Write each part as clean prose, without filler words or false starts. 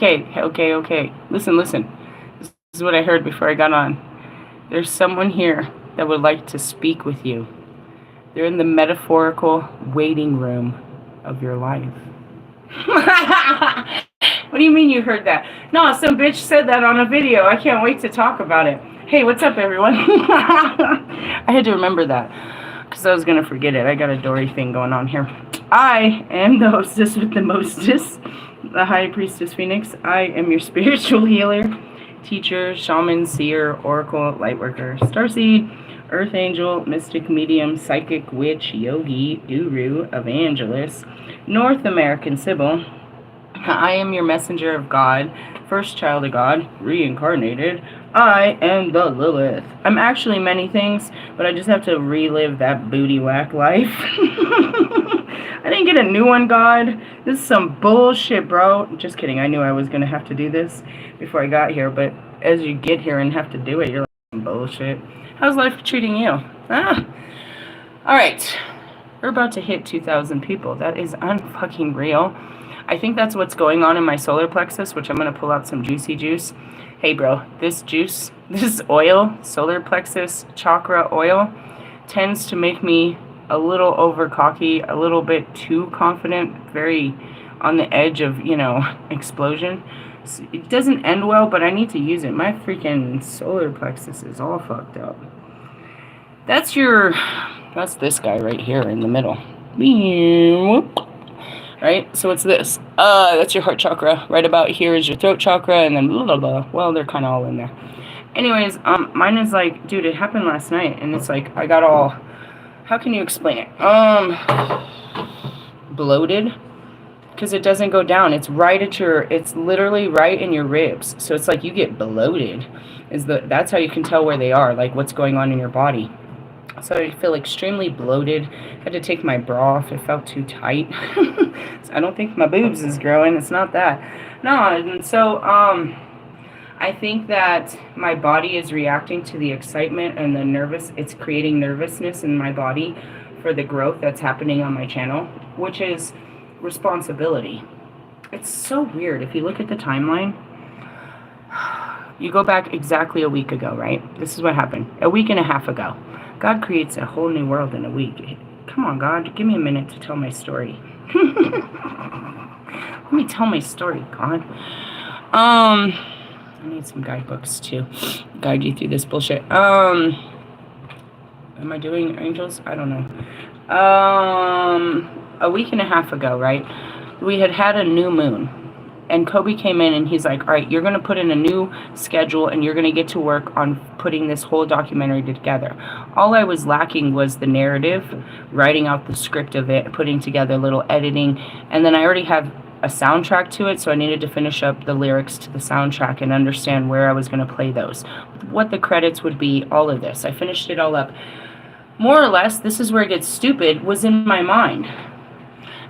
Okay. Listen. This is what I heard before I got on. There's someone here that would like to speak with you. They're in the metaphorical waiting room of your life. What do you mean you heard that? No, some bitch said that on a video. I can't wait to talk about it. Hey, what's up, everyone? I had to remember that because I was going to forget it. I got a Dory thing going on here. I am the hostess with the mostest, the High Priestess Phoenix. I am your spiritual healer, teacher, shaman, seer, oracle, lightworker, starseed, earth angel, mystic, medium, psychic, witch, yogi, guru, evangelist, North American Sybil. I am your messenger of God, first child of God, reincarnated. I am the Lilith. I'm actually many things, but I just have to relive that booty whack life. I didn't get a new one, God. This is some bullshit, bro. Just kidding. I knew I was going to have to do this before I got here, but as you get here and have to do it, you're like, some bullshit. How's life treating you? Alright. We're about to hit 2,000 people. That is unfucking real. I think that's what's going on in my solar plexus, which I'm going to pull out some juicy juice. Hey, bro, this juice, this oil, solar plexus chakra oil, tends to make me a little over cocky, a little bit too confident, very on the edge of, explosion. So it doesn't end well, but I need to use it. My freaking solar plexus is all fucked up. That's this guy right here in the middle. Right? So it's this. That's your heart chakra. Right about here is your throat chakra, and then blah, blah, blah. Well, they're kind of all in there. Anyways, mine is like, dude, it happened last night, and it's like, I got all, how can you explain it? Bloated, because it doesn't go down. It's right at it's literally right in your ribs. So it's like you get bloated. That's how you can tell where they are, like what's going on in your body. So I feel extremely bloated. Had to take my bra off. It felt too tight. So I don't think my boobs is growing. It's not that. No, and so I think that my body is reacting to the excitement and the nervous. It's creating nervousness in my body for the growth that's happening on my channel, which is responsibility. It's so weird. If you look at the timeline, you go back exactly a week ago, right? This is what happened. A week and a half ago. God creates a whole new world in a week. Come on, God, give me a minute to tell my story. Let me tell my story, God. I need some guidebooks to guide you through this bullshit. Am I doing angels? I don't know. A week and a half ago, right? We had a new moon. And Kobe came in and he's like, all right, you're going to put in a new schedule and you're going to get to work on putting this whole documentary together. All I was lacking was the narrative, writing out the script of it, putting together a little editing. And then I already have a soundtrack to it, so I needed to finish up the lyrics to the soundtrack and understand where I was going to play those, what the credits would be, all of this. I finished it all up. More or less, this is where it gets stupid, was in my mind.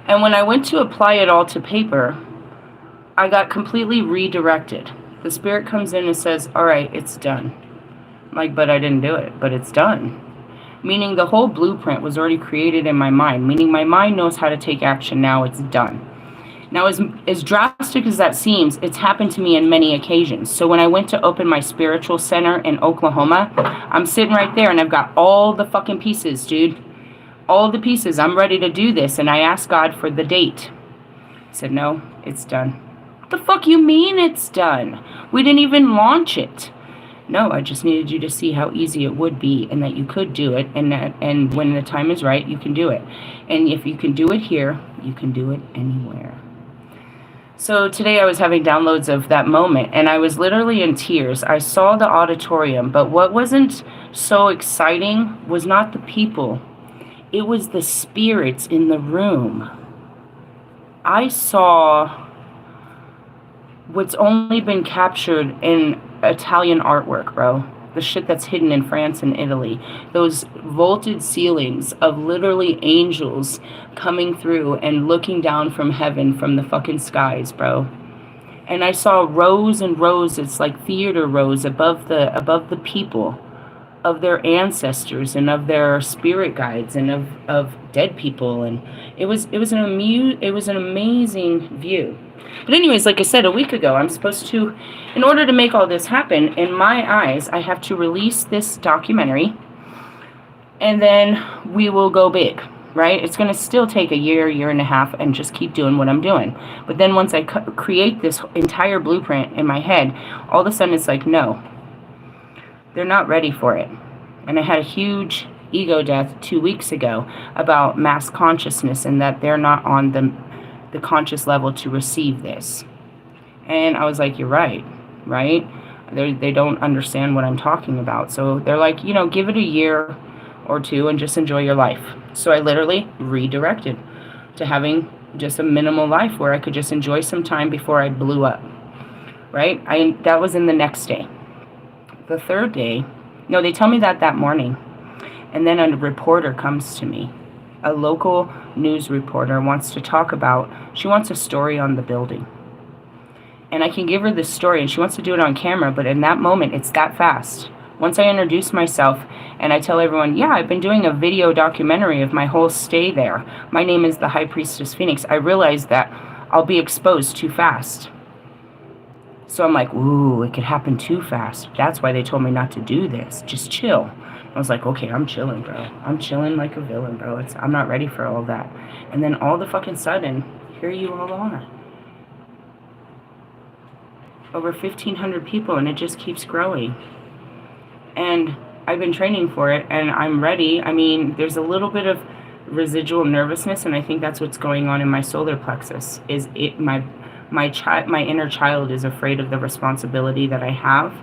And when I went to apply it all to paper, I got completely redirected. The spirit comes in and says, all right, it's done. I'm like, but I didn't do it, but it's done. Meaning the whole blueprint was already created in my mind, meaning my mind knows how to take action. Now it's done. Now, as drastic as that seems, it's happened to me on many occasions. So when I went to open my spiritual center in Oklahoma, I'm sitting right there and I've got all the fucking pieces, dude. All the pieces. I'm ready to do this. And I asked God for the date. He said, no, it's done. The fuck you mean it's done? We didn't even launch it. No, I just needed you to see how easy it would be and that you could do it, and when the time is right, you can do it. And if you can do it here, you can do it anywhere. So today I was having downloads of that moment and I was literally in tears. I saw the auditorium, but what wasn't so exciting was not the people. It was the spirits in the room. I saw what's only been captured in Italian artwork, bro. The shit that's hidden in France and Italy. Those vaulted ceilings of literally angels coming through and looking down from heaven, from the fucking skies, bro. And I saw rows and rows, it's like theater rows above the people, of their ancestors and of their spirit guides and of dead people. And it was an amazing view. But anyways, like I said, a week ago, I'm supposed to, in order to make all this happen, in my eyes, I have to release this documentary, and then we will go big, right? It's going to still take a year, year and a half, and just keep doing what I'm doing. But then once I create this entire blueprint in my head, all of a sudden it's like, no, they're not ready for it. And I had a huge ego death 2 weeks ago about mass consciousness and that they're not on the conscious level to receive this. And I was like, you're right, right? They don't understand what I'm talking about. So they're like, you know, give it a year or two and just enjoy your life. So I literally redirected to having just a minimal life where I could just enjoy some time before I blew up, right? That was in the next day. The third day, no, they tell me that morning. And then a reporter comes to me. A local news reporter wants to talk about, she wants a story on the building. And I can give her this story, and she wants to do it on camera, but in that moment, it's that fast. Once I introduce myself and I tell everyone, yeah, I've been doing a video documentary of my whole stay there. My name is the High Priestess Phoenix. I realize that I'll be exposed too fast. So I'm like, ooh, it could happen too fast. That's why they told me not to do this. Just chill. I was like, okay, I'm chilling, bro. I'm chilling like a villain, bro. I'm not ready for all that. And then all the fucking sudden, here you all are. Over 1,500 people, and it just keeps growing. And I've been training for it, and I'm ready. I mean, there's a little bit of residual nervousness, and I think that's what's going on in my solar plexus. My inner child is afraid of the responsibility that I have,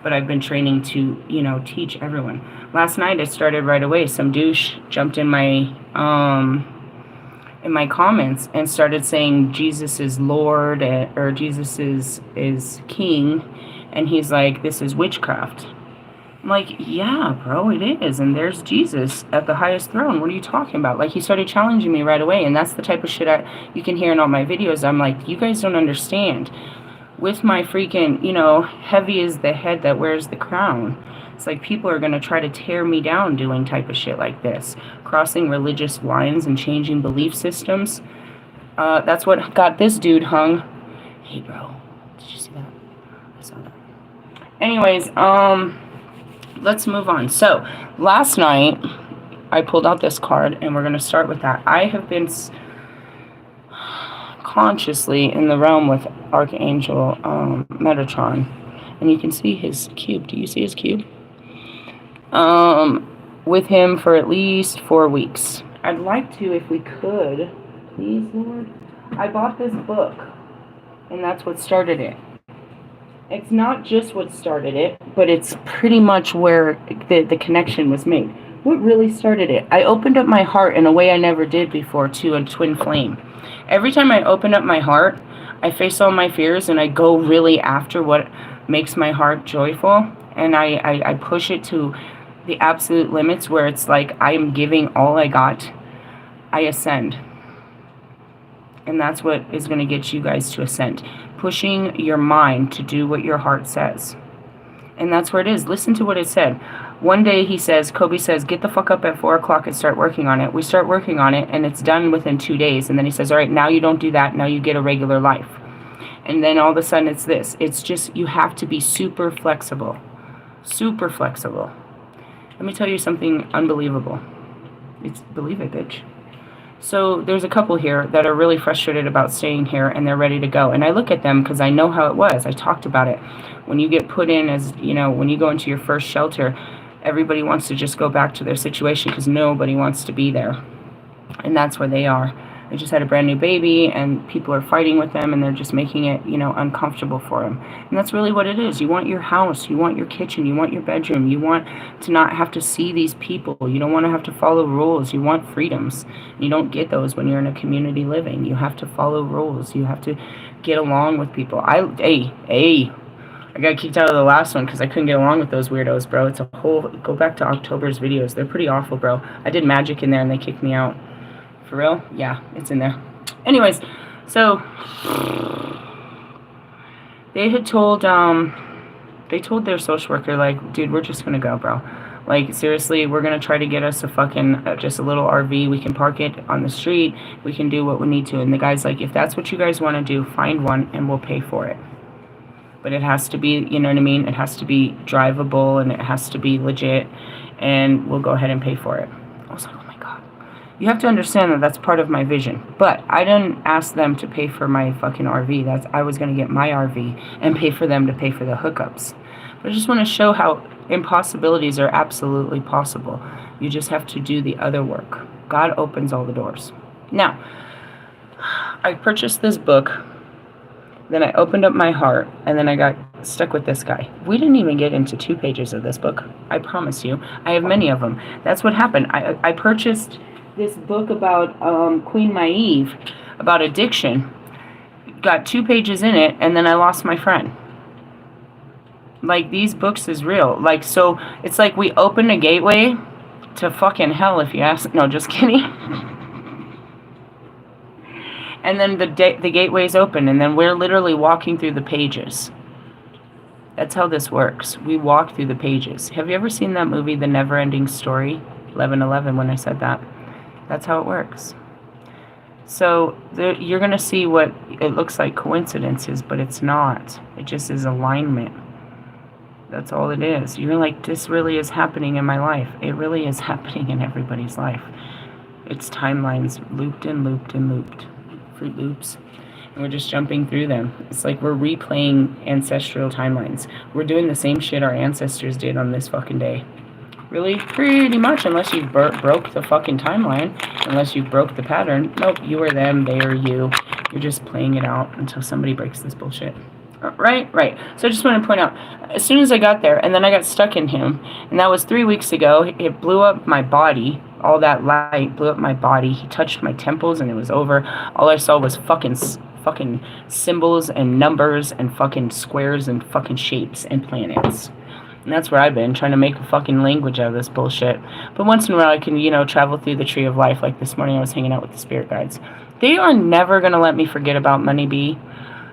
but I've been training to, you know, teach everyone. Last night I started right away. Some douche jumped in my comments and started saying Jesus is Lord, or Jesus is King, and he's like, this is witchcraft. I'm like, yeah, bro, it is, and there's Jesus at the highest throne. What are you talking about? Like, he started challenging me right away, and that's the type of shit you can hear in all my videos. I'm like, you guys don't understand. With my freaking, you know, heavy is the head that wears the crown. It's like people are going to try to tear me down doing type of shit like this. Crossing religious lines and changing belief systems. That's what got this dude hung. Hey, bro, did you see that? I saw that. Anyways, let's move on. So, last night, I pulled out this card, and we're going to start with that. I have been consciously in the realm with Archangel Metatron, and you can see his cube. Do you see his cube? With him for at least 4 weeks. I'd like to, if we could, please, Lord. I bought this book, and that's what started it. It's not just what started it, but it's pretty much where the connection was made. What really started it? I opened up my heart in a way I never did before to a twin flame. Every time I open up my heart, I face all my fears and I go really after what makes my heart joyful. And I push it to the absolute limits where it's like I am giving all I got. I ascend. And that's what is going to get you guys to ascend. Pushing your mind to do what your heart says. And that's where it is. Listen to what it said. One day he says, Kobe says, get the fuck up at 4 o'clock and start working on it. We start working on it and it's done within 2 days. And then he says, all right, now you don't do that. Now you get a regular life. And then all of a sudden it's this. It's just, you have to be super flexible. Super flexible. Let me tell you something unbelievable. Believe it, bitch. So there's a couple here that are really frustrated about staying here and they're ready to go. And I look at them because I know how it was. I talked about it. When you get put in as, you know, when you go into your first shelter, everybody wants to just go back to their situation because nobody wants to be there. And that's where they are. They just had a brand new baby and people are fighting with them and they're just making it, you know, uncomfortable for them. And that's really what it is. You want your house, you want your kitchen, you want your bedroom, you want to not have to see these people. You don't want to have to follow rules. You want freedoms. You don't get those when you're in a community living. You have to follow rules. You have to get along with people. I got kicked out of the last one because I couldn't get along with those weirdos, bro. It's a whole, go back to October's videos. They're pretty awful, bro. I did magic in there and they kicked me out. For real? Yeah, it's in there. Anyways, so they had told their social worker, like, dude, we're just gonna go, bro. Like, seriously, we're going to try to get us a fucking, just a little RV. We can park it on the street. We can do what we need to. And the guy's like, if that's what you guys want to do, find one and we'll pay for it. But it has to be, you know what I mean? It has to be drivable and it has to be legit. And we'll go ahead and pay for it. I was like, oh my God. You have to understand that that's part of my vision. But I didn't ask them to pay for my fucking RV. I was going to get my RV and pay for them to pay for the hookups. But I just want to show how impossibilities are absolutely possible. You just have to do the other work. God opens all the doors. Now, I purchased this book, then I opened up my heart, and then I got stuck with this guy. We didn't even get into 2 pages of this book. I promise you. I have many of them. That's what happened. I purchased this book about Queen Maeve, about addiction. Got 2 pages in it, and then I lost my friend. Like, these books is real. Like, so it's like we opened a gateway to fucking hell, if you ask. No, just kidding. And then the gateway's open, and then we're literally walking through the pages. That's how this works. We walk through the pages. Have you ever seen that movie, The Never-Ending Story? 11/11, when I said that. That's how it works. So you're going to see what it looks like coincidences, but it's not. It just is alignment. That's all it is. You're like, this really is happening in my life. It really is happening in everybody's life. It's timelines looped and looped and looped. Fruit Loops. And we're just jumping through them. It's like we're replaying ancestral timelines. We're doing the same shit our ancestors did on this fucking day. Really? Pretty much, unless you broke the fucking timeline. Unless you broke the pattern. Nope, you are them, they are you. You're just playing it out until somebody breaks this bullshit. Right. So I just want to point out, as soon as I got there, and then I got stuck in him, and that was 3 weeks ago, it blew up my body. All that light blew up my body. He touched my temples, and it was over. All I saw was fucking symbols and numbers and fucking squares and fucking shapes and planets. And that's where I've been, trying to make a fucking language out of this bullshit. But once in a while, I can, travel through the tree of life. Like this morning, I was hanging out with the spirit guides. They are never going to let me forget about Money B.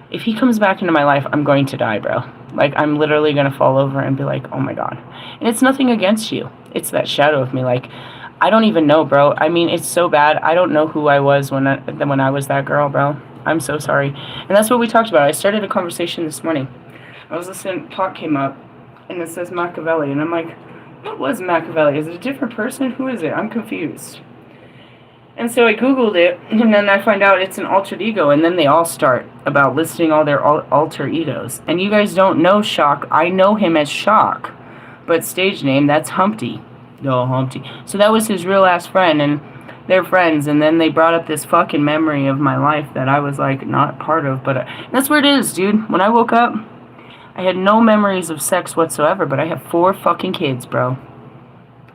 If he comes back into my life, I'm going to die, bro. Like, I'm literally going to fall over and be like, oh my God. And it's nothing against you. It's that shadow of me. Like, I don't even know, bro. I mean, it's so bad. I don't know who I was when I was that girl, bro. I'm so sorry. And that's what we talked about. I started a conversation this morning. I was listening, talk came up, and it says Machiavelli. And I'm like, what was Machiavelli? Is it a different person? Who is it? I'm confused. And so I Googled it, and then I find out it's an alter ego, and then they all start about listing all their alter egos. And you guys don't know Shock. I know him as Shock, but stage name, that's Humpty. No, Humpty. So that was his real-ass friend, and they're friends, and then they brought up this fucking memory of my life that I was, like, not part of, but that's where it is, dude. When I woke up, I had no memories of sex whatsoever, but I have 4 fucking kids, bro.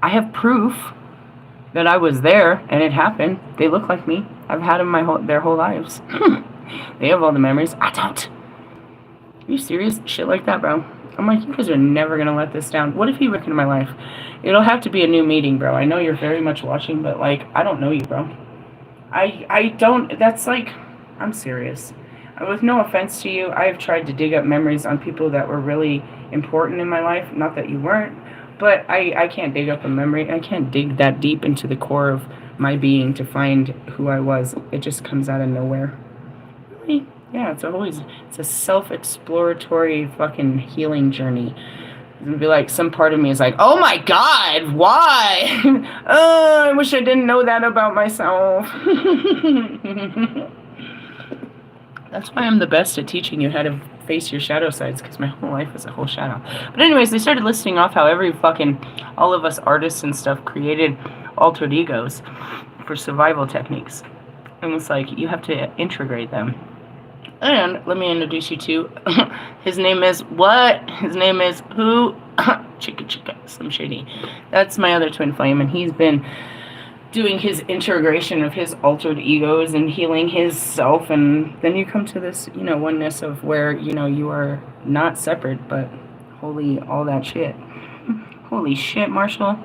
I have proof that I was there, and it happened. They look like me. I've had them their whole lives. They have all the memories. I don't. Are you serious? Shit like that, bro. I'm like, you guys are never going to let this down. What if he worked into my life? It'll have to be a new meeting, bro. I know you're very much watching, but, like, I don't know you, bro. I don't. That's like, I'm serious. With no offense to you, I have tried to dig up memories on people that were really important in my life. Not that you weren't. But I can't dig up a memory. I can't dig that deep into the core of my being to find who I was. It just comes out of nowhere. Really? Yeah, it's a self-exploratory fucking healing journey. It'd be like, some part of me is like, oh my God, why? Oh, I wish I didn't know that about myself. That's why I'm the best at teaching you how to face your shadow sides, because my whole life is a whole shadow. But anyways, they started listing off how all of us artists and stuff created altered egos for survival techniques. And it's like, you have to integrate them. And let me introduce you to, his name is what? His name is who? Chica, Slim Shady. That's my other twin flame, and he's been doing his integration of his altered egos and healing his self, and then you come to this, oneness of where, you are not separate, but holy, all that shit. Holy shit, Marshall.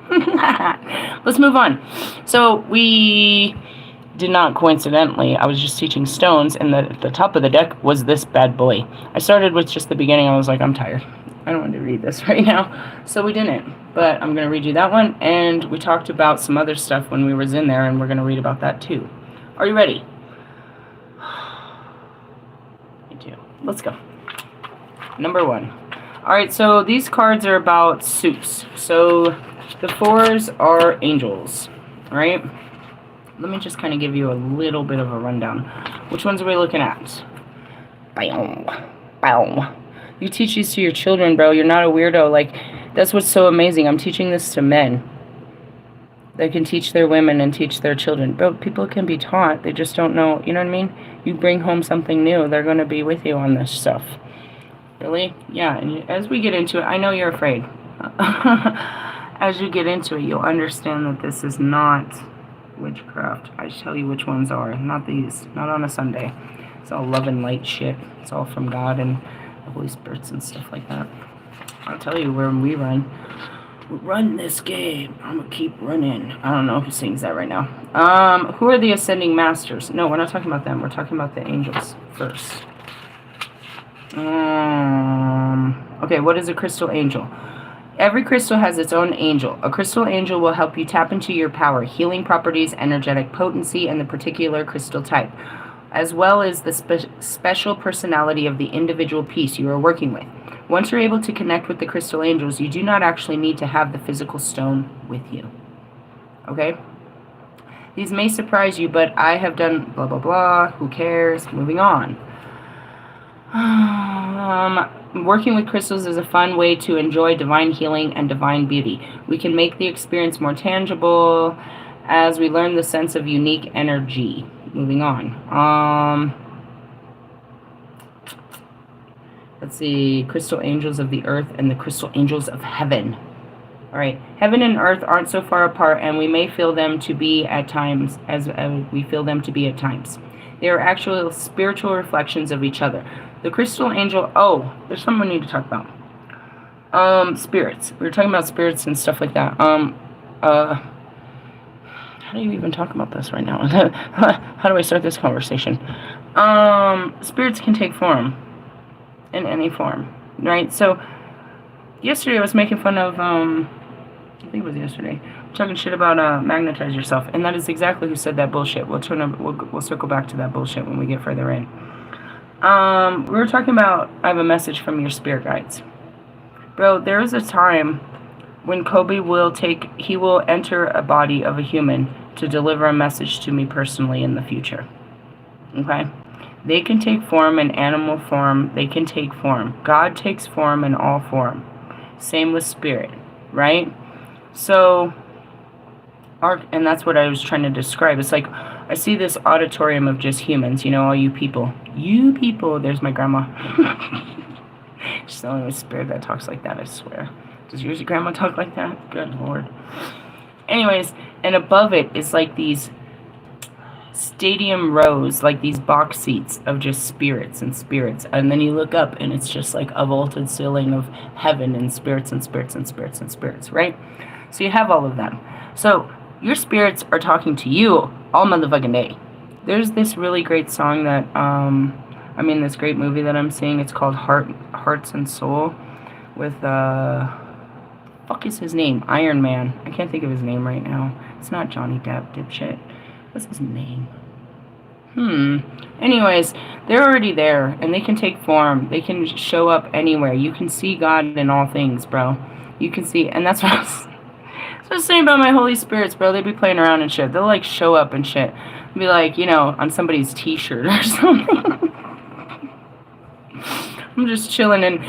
Let's move on. So we did not coincidentally, I was just teaching stones, and the top of the deck was this bad boy. I started with just the beginning. I was like, I'm tired. I don't want to read this right now. So we didn't. But I'm going to read you that one, and we talked about some other stuff when we was in there, and we're going to read about that too. Are you ready? Me too. Let's go. Number 1. Alright, so these cards are about suits. So the 4s are angels. Alright? Let me just kind of give you a little bit of a rundown. Which ones are we looking at? Bow. Bow. You teach these to your children, bro. You're not a weirdo. Like, that's what's so amazing. I'm teaching this to men. They can teach their women and teach their children. Bro, people can be taught. They just don't know. You know what I mean? You bring home something new, they're going to be with you on this stuff. Really? Yeah, and as we get into it, I know you're afraid. As you get into it, you'll understand that this is not witchcraft. I tell you which ones are. Not these. Not on a Sunday. It's all love and light shit. It's all from God and the Holy Spirits and stuff like that. I'll tell you where we run. We run this game. I'm going to keep running. I don't know who sings that right now. Who are the Ascending Masters? No, we're not talking about them. We're talking about the angels first. Okay, what is a crystal angel? Every crystal has its own angel. A crystal angel will help you tap into your power, healing properties, energetic potency, and the particular crystal type, as well as the special personality of the individual piece you are working with. Once you're able to connect with the crystal angels, you do not actually need to have the physical stone with you. Okay? These may surprise you, but I have done blah, blah, blah. Who cares? Moving on. Working with crystals is a fun way to enjoy divine healing and divine beauty. We can make the experience more tangible as we learn the sense of unique energy. Moving on. Let's see. Crystal angels of the earth and the crystal angels of heaven. Alright. Heaven and earth aren't so far apart, and we may feel them to be at times, as we feel them to be at times. They are actual spiritual reflections of each other. The crystal angel... Oh, there's something we need to talk about. Spirits. We were talking about spirits and stuff like that. How do you even talk about this right now? How do I start this conversation? Spirits can take form. In any form. Right? So, yesterday I was making fun of... I think it was yesterday. Talking shit about magnetize yourself. And that is exactly who said that bullshit. We'll circle back to that bullshit when we get further in. We were talking about, I have a message from your spirit guides. Bro, there is a time when Kobe will enter a body of a human to deliver a message to me personally in the future. Okay? They can take form in animal form. They can take form. God takes form in all form. Same with spirit. Right? So, and that's what I was trying to describe. It's like, I see this auditorium of just humans, you know, all you people. You people. There's my grandma. She's the only spirit that talks like that, I swear. Does your grandma talk like that? Good Lord. Anyways, and above it is like these stadium rows, like these box seats of just spirits and spirits. And then you look up and it's just like a vaulted ceiling of heaven and spirits and spirits and spirits and spirits, right? So you have all of them. So your spirits are talking to you all motherfucking day. There's this really great song that, this great movie that I'm seeing. It's called Hearts and Soul with, fuck is his name? Iron Man. I can't think of his name right now. It's not Johnny Depp, dipshit. What's his name? Anyways, they're already there, and they can take form. They can show up anywhere. You can see God in all things, bro. You can see, and that's what I was saying about my Holy Spirits, bro. They be playing around and shit. They'll, like, show up and shit. Be like, you know, on somebody's t-shirt or something. I'm just chilling, and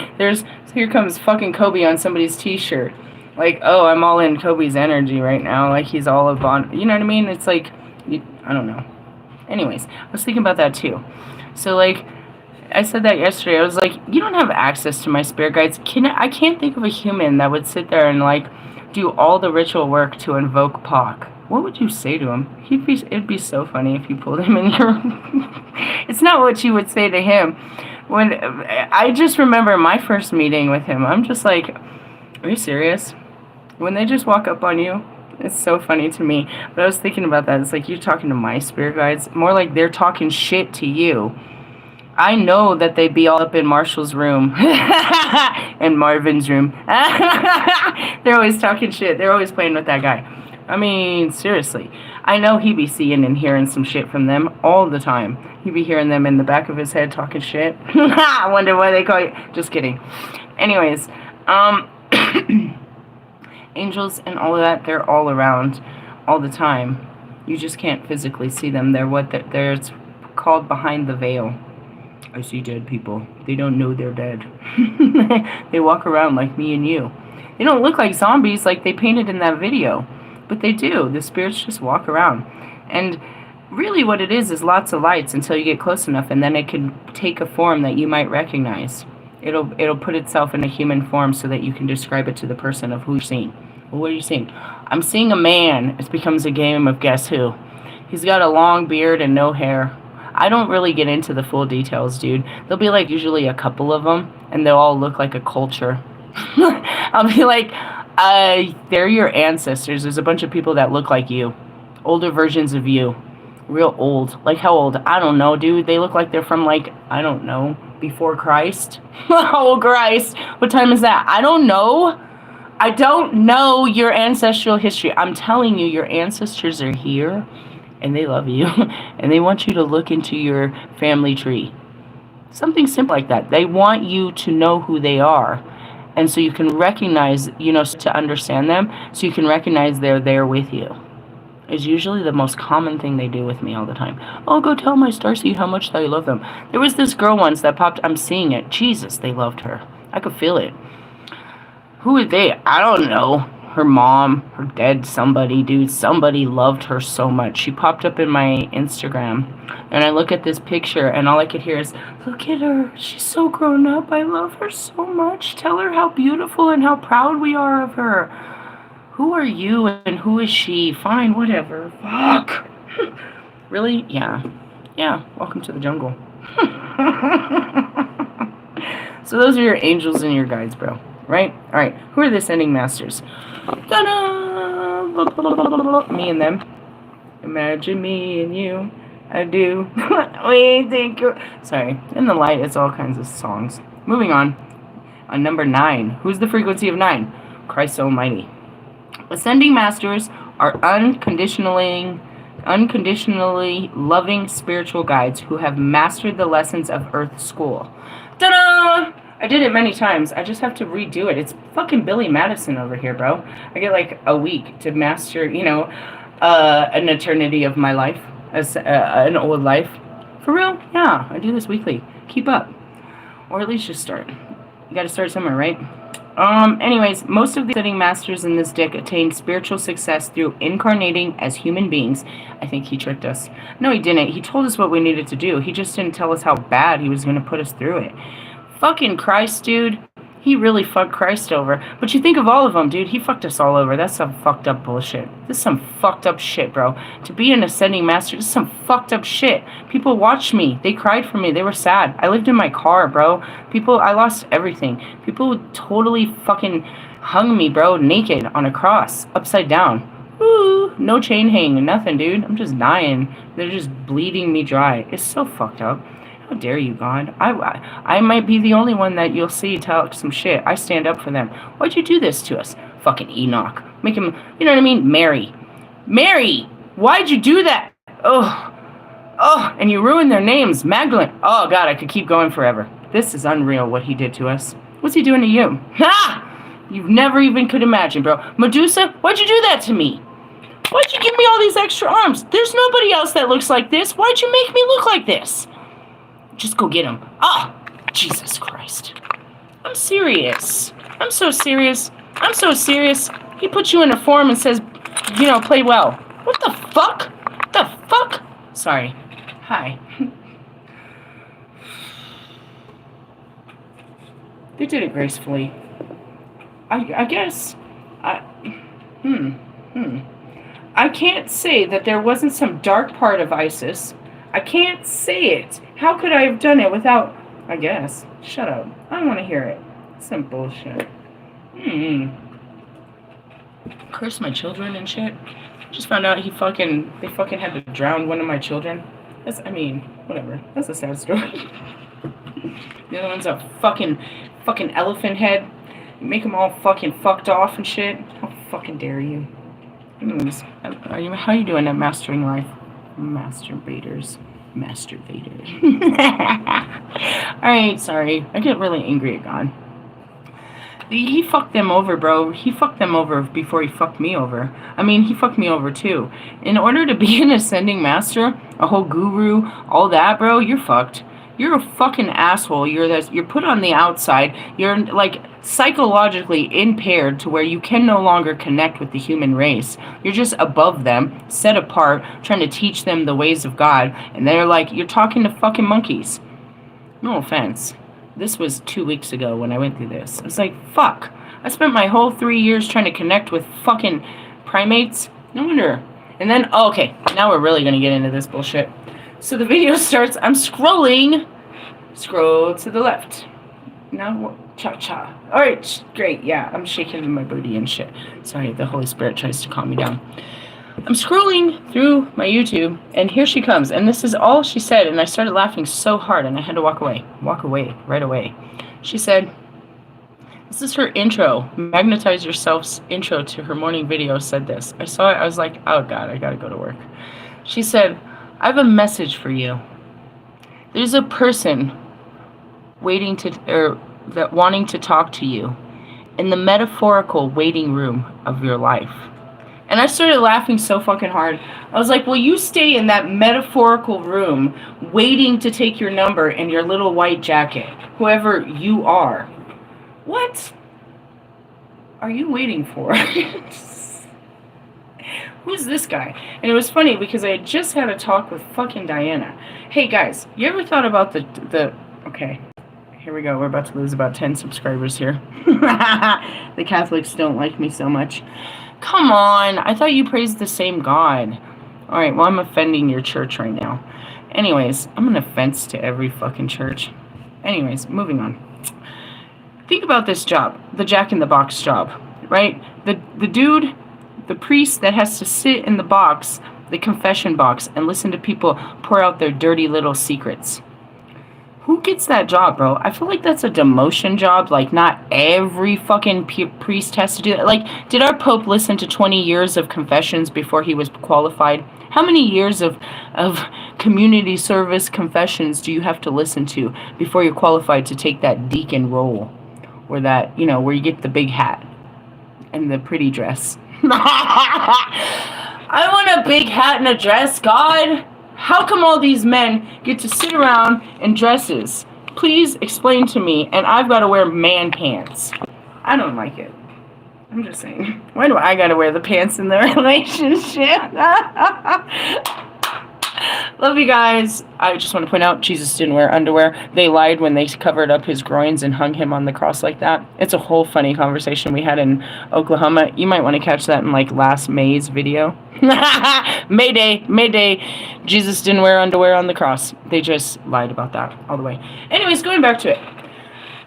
here comes fucking Kobe on somebody's t-shirt. Like, oh, I'm all in Kobe's energy right now. Like, he's all up on, you know what I mean? It's like, I don't know. Anyways, I was thinking about that too. So, like, I said that yesterday. I was like, you don't have access to my spirit guides. I can't think of a human that would sit there and, like, do all the ritual work to invoke Pac. What would you say to him? It'd be so funny if you pulled him in your... It's not what you would say to him. When I just remember my first meeting with him, I'm just like, are you serious? When they just walk up on you, it's so funny to me. But I was thinking about that. It's like you're talking to my spirit guides. More like they're talking shit to you. I know that they be all up in Marshall's room and Marvin's room. They're always talking shit. They're always playing with that guy. I mean, seriously. I know he be seeing and hearing some shit from them all the time. He be hearing them in the back of his head talking shit. I wonder why they call you. Just kidding. Anyways, angels and all of that, they're all around all the time. You just can't physically see them. They're it's called behind the veil. I see dead people. They don't know they're dead. They walk around like me and you. They don't look like zombies like they painted in that video. But they do. The spirits just walk around. And really what it is lots of lights until you get close enough, and then it can take a form that you might recognize. It'll put itself in a human form so that you can describe it to the person of who you're seeing. Well, what are you seeing? I'm seeing a man. It becomes a game of guess who. He's got a long beard and no hair. I don't really get into the full details, dude. There'll be like usually a couple of them, and they'll all look like a culture. I'll be like, they're your ancestors. There's a bunch of people that look like you. Older versions of you. Real old. Like how old? I don't know, dude. They look like they're from like, I don't know, before Christ. Oh, Christ. What time is that? I don't know. I don't know your ancestral history. I'm telling you, your ancestors are here. And they love you, and they want you to look into your family tree. Something simple like that. They want you to know who they are, and so you can recognize, to understand them, so you can recognize they're there with you. Is usually the most common thing they do with me all the time. Oh, go tell my Starseed how much I love them. There was this girl once that popped, I'm seeing it. Jesus, they loved her. I could feel it. Who are they? I don't know. Her mom, her dad, somebody, dude, somebody loved her so much. She popped up in my Instagram, and I look at this picture, and all I could hear is, look at her. She's so grown up. I love her so much. Tell her how beautiful and how proud we are of her. Who are you, and who is she? Fine, whatever. Fuck. Really? Yeah. Yeah, welcome to the jungle. So those are your angels and your guides, bro. Right? All right. Who are the ascending masters? Ta-da! Me and them. Imagine me and you. I do. We think you're... Sorry. In the light, it's all kinds of songs. Moving on. On number 9. Who's the frequency of 9? Christ Almighty. Ascending masters are unconditionally loving spiritual guides who have mastered the lessons of Earth School. Ta-da! I did it many times. I just have to redo it. It's fucking Billy Madison over here, bro. I get like a week to master, an eternity of my life, an old life. For real? Yeah, I do this weekly. Keep up. Or at least just start. You gotta start somewhere, right? Anyways, most of the ascending masters in this deck attained spiritual success through incarnating as human beings. I think he tricked us. No, he didn't. He told us what we needed to do. He just didn't tell us how bad he was going to put us through it. Fucking Christ, dude. He really fucked Christ over. But you think of all of them, dude. He fucked us all over. That's some fucked up bullshit. This is some fucked up shit, bro. To be an ascending master, this is some fucked up shit. People watched me. They cried for me. They were sad. I lived in my car, bro. I lost everything. People totally fucking hung me, bro, naked on a cross, upside down. Ooh, no chain hanging, nothing, dude. I'm just dying. They're just bleeding me dry. It's so fucked up. How dare you, God? I might be the only one that you'll see talk some shit. I stand up for them. Why'd you do this to us? Fucking Enoch. Make him, you know what I mean? Mary, why'd you do that? Oh, and you ruined their names. Magdalene. Oh, God, I could keep going forever. This is unreal what he did to us. What's he doing to you? Ha! You've never even could imagine, bro. Medusa, why'd you do that to me? Why'd you give me all these extra arms? There's nobody else that looks like this. Why'd you make me look like this? Just go get him. Ah! Jesus Christ. I'm serious. I'm so serious. He puts you in a form and says, play well. What the fuck? Sorry. Hi. They did it gracefully. I guess. I can't say that there wasn't some dark part of Isis. I can't say it. How could I have done it without... I guess. Shut up. I don't want to hear it. Some bullshit. Curse my children and shit. Just found out they fucking had to drown one of my children. Whatever. That's a sad story. The other one's a fucking elephant head. You make them all fucking fucked off and shit. How fucking dare you? Anyways, how are you doing at Mastering Life? Masturbators. Alright, sorry. I get really angry at God. He fucked them over, bro. He fucked them over before he fucked me over. I mean, he fucked me over too. In order to be an ascending master, a whole guru, all that, bro, you're fucked. You're a fucking asshole. You're put on the outside. You're like psychologically impaired to where you can no longer connect with the human race. You're just above them, set apart, trying to teach them the ways of God. And they're like, you're talking to fucking monkeys. No offense. This was 2 weeks ago when I went through this. I was like, fuck. I spent my whole 3 years trying to connect with fucking primates. No wonder. And then, oh, okay, now we're really going to get into this bullshit. So the video starts, I'm scrolling. Scroll to the left. Now, cha-cha. Alright, great, yeah, I'm shaking my booty and shit. Sorry, the Holy Spirit tries to calm me down. I'm scrolling through my YouTube, and here she comes, and this is all she said, and I started laughing so hard, and I had to walk away, right away. She said, this is her intro, Magnetize Yourself's intro to her morning video said this. I saw it, I was like, oh God, I gotta go to work. She said, I have a message for you. There's a person wanting to talk to you in the metaphorical waiting room of your life. And I started laughing so fucking hard. I was like, well, you stay in that metaphorical room waiting to take your number in your little white jacket, whoever you are. What are you waiting for? Who's this guy? And it was funny because I had just had a talk with fucking Diana. Hey guys, you ever thought about the okay, here we go. We're about to lose about 10 subscribers here. The Catholics don't like me so much. Come on, I thought you praised the same God. Alright, well, I'm offending your church right now. Anyways, I'm an offense to every fucking church. Anyways, moving on. Think about this job, the Jack-in-the-Box job, right? The dude, the priest that has to sit in the box, the confession box, and listen to people pour out their dirty little secrets. Who gets that job, bro? I feel like that's a demotion job. Like, not every fucking priest has to do that. Like, did our Pope listen to 20 years of confessions before he was qualified? How many years of community service confessions do you have to listen to before you're qualified to take that deacon role? Or that, you know, where you get the big hat and the pretty dress. I want a big hat and a dress, God. How come all these men get to sit around in dresses? Please explain to me, and I've got to wear man pants. I don't like it. I'm just saying. Why do I got to wear the pants in the relationship? Love you guys. I just want to point out, Jesus didn't wear underwear. They lied when they covered up his groins and hung him on the cross like that. It's a whole funny conversation we had in Oklahoma. You might want to catch that in like last May's video. Mayday. Jesus didn't wear underwear on the cross. They just lied about that all the way. Anyways, going back to it.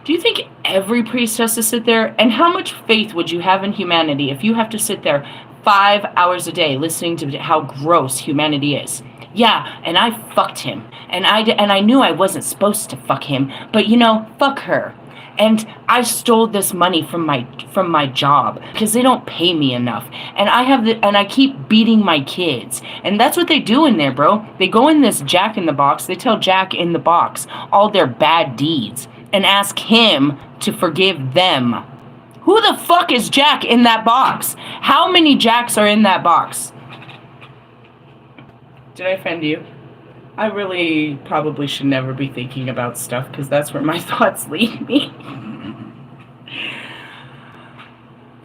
Do you think every priest has to sit there? And how much faith would you have in humanity if you have to sit there 5 hours a day listening to how gross humanity is? Yeah, and I fucked him. And I knew I wasn't supposed to fuck him, but you know, fuck her. And I stole this money from my job because they don't pay me enough. And I keep beating my kids. And that's what they do in there, bro. They go in this Jack in the Box. They tell Jack in the Box all their bad deeds and ask him to forgive them. Who the fuck is Jack in that box? How many Jacks are in that box? Did I offend you? I really probably should never be thinking about stuff because that's where my thoughts lead me.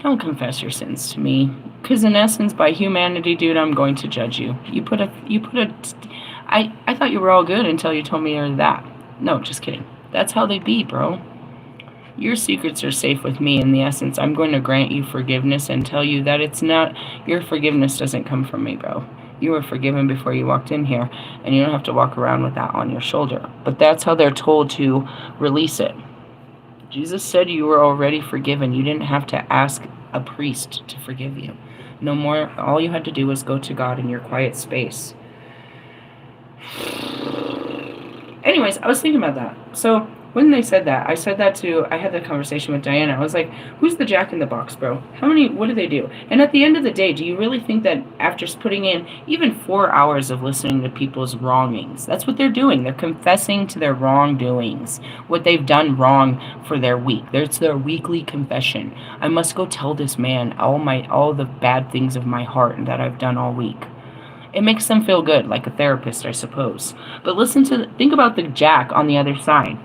Don't confess your sins to me, because in essence, by humanity, dude, I'm going to judge you. I thought you were all good until you told me you're that. No, just kidding. That's how they be, bro. Your secrets are safe with me. In the essence, I'm going to grant you forgiveness and tell you that it's not, your forgiveness doesn't come from me, bro. You were forgiven before you walked in here, and you don't have to walk around with that on your shoulder. But that's how they're told to release it. Jesus said you were already forgiven. You didn't have to ask a priest to forgive you. No more. All you had to do was go to God in your quiet space. Anyways, I was thinking about that. So When they said that, I said that to, I had that conversation with Diana. I was like, who's the jack in the box, bro? What do they do? And at the end of the day, do you really think that after putting in even 4 hours of listening to people's wrongings, that's what they're doing? They're confessing to their wrongdoings, what they've done wrong for their week. It's their weekly confession. I must go tell this man all the bad things of my heart and that I've done all week. It makes them feel good, like a therapist, I suppose. But think about the jack on the other side.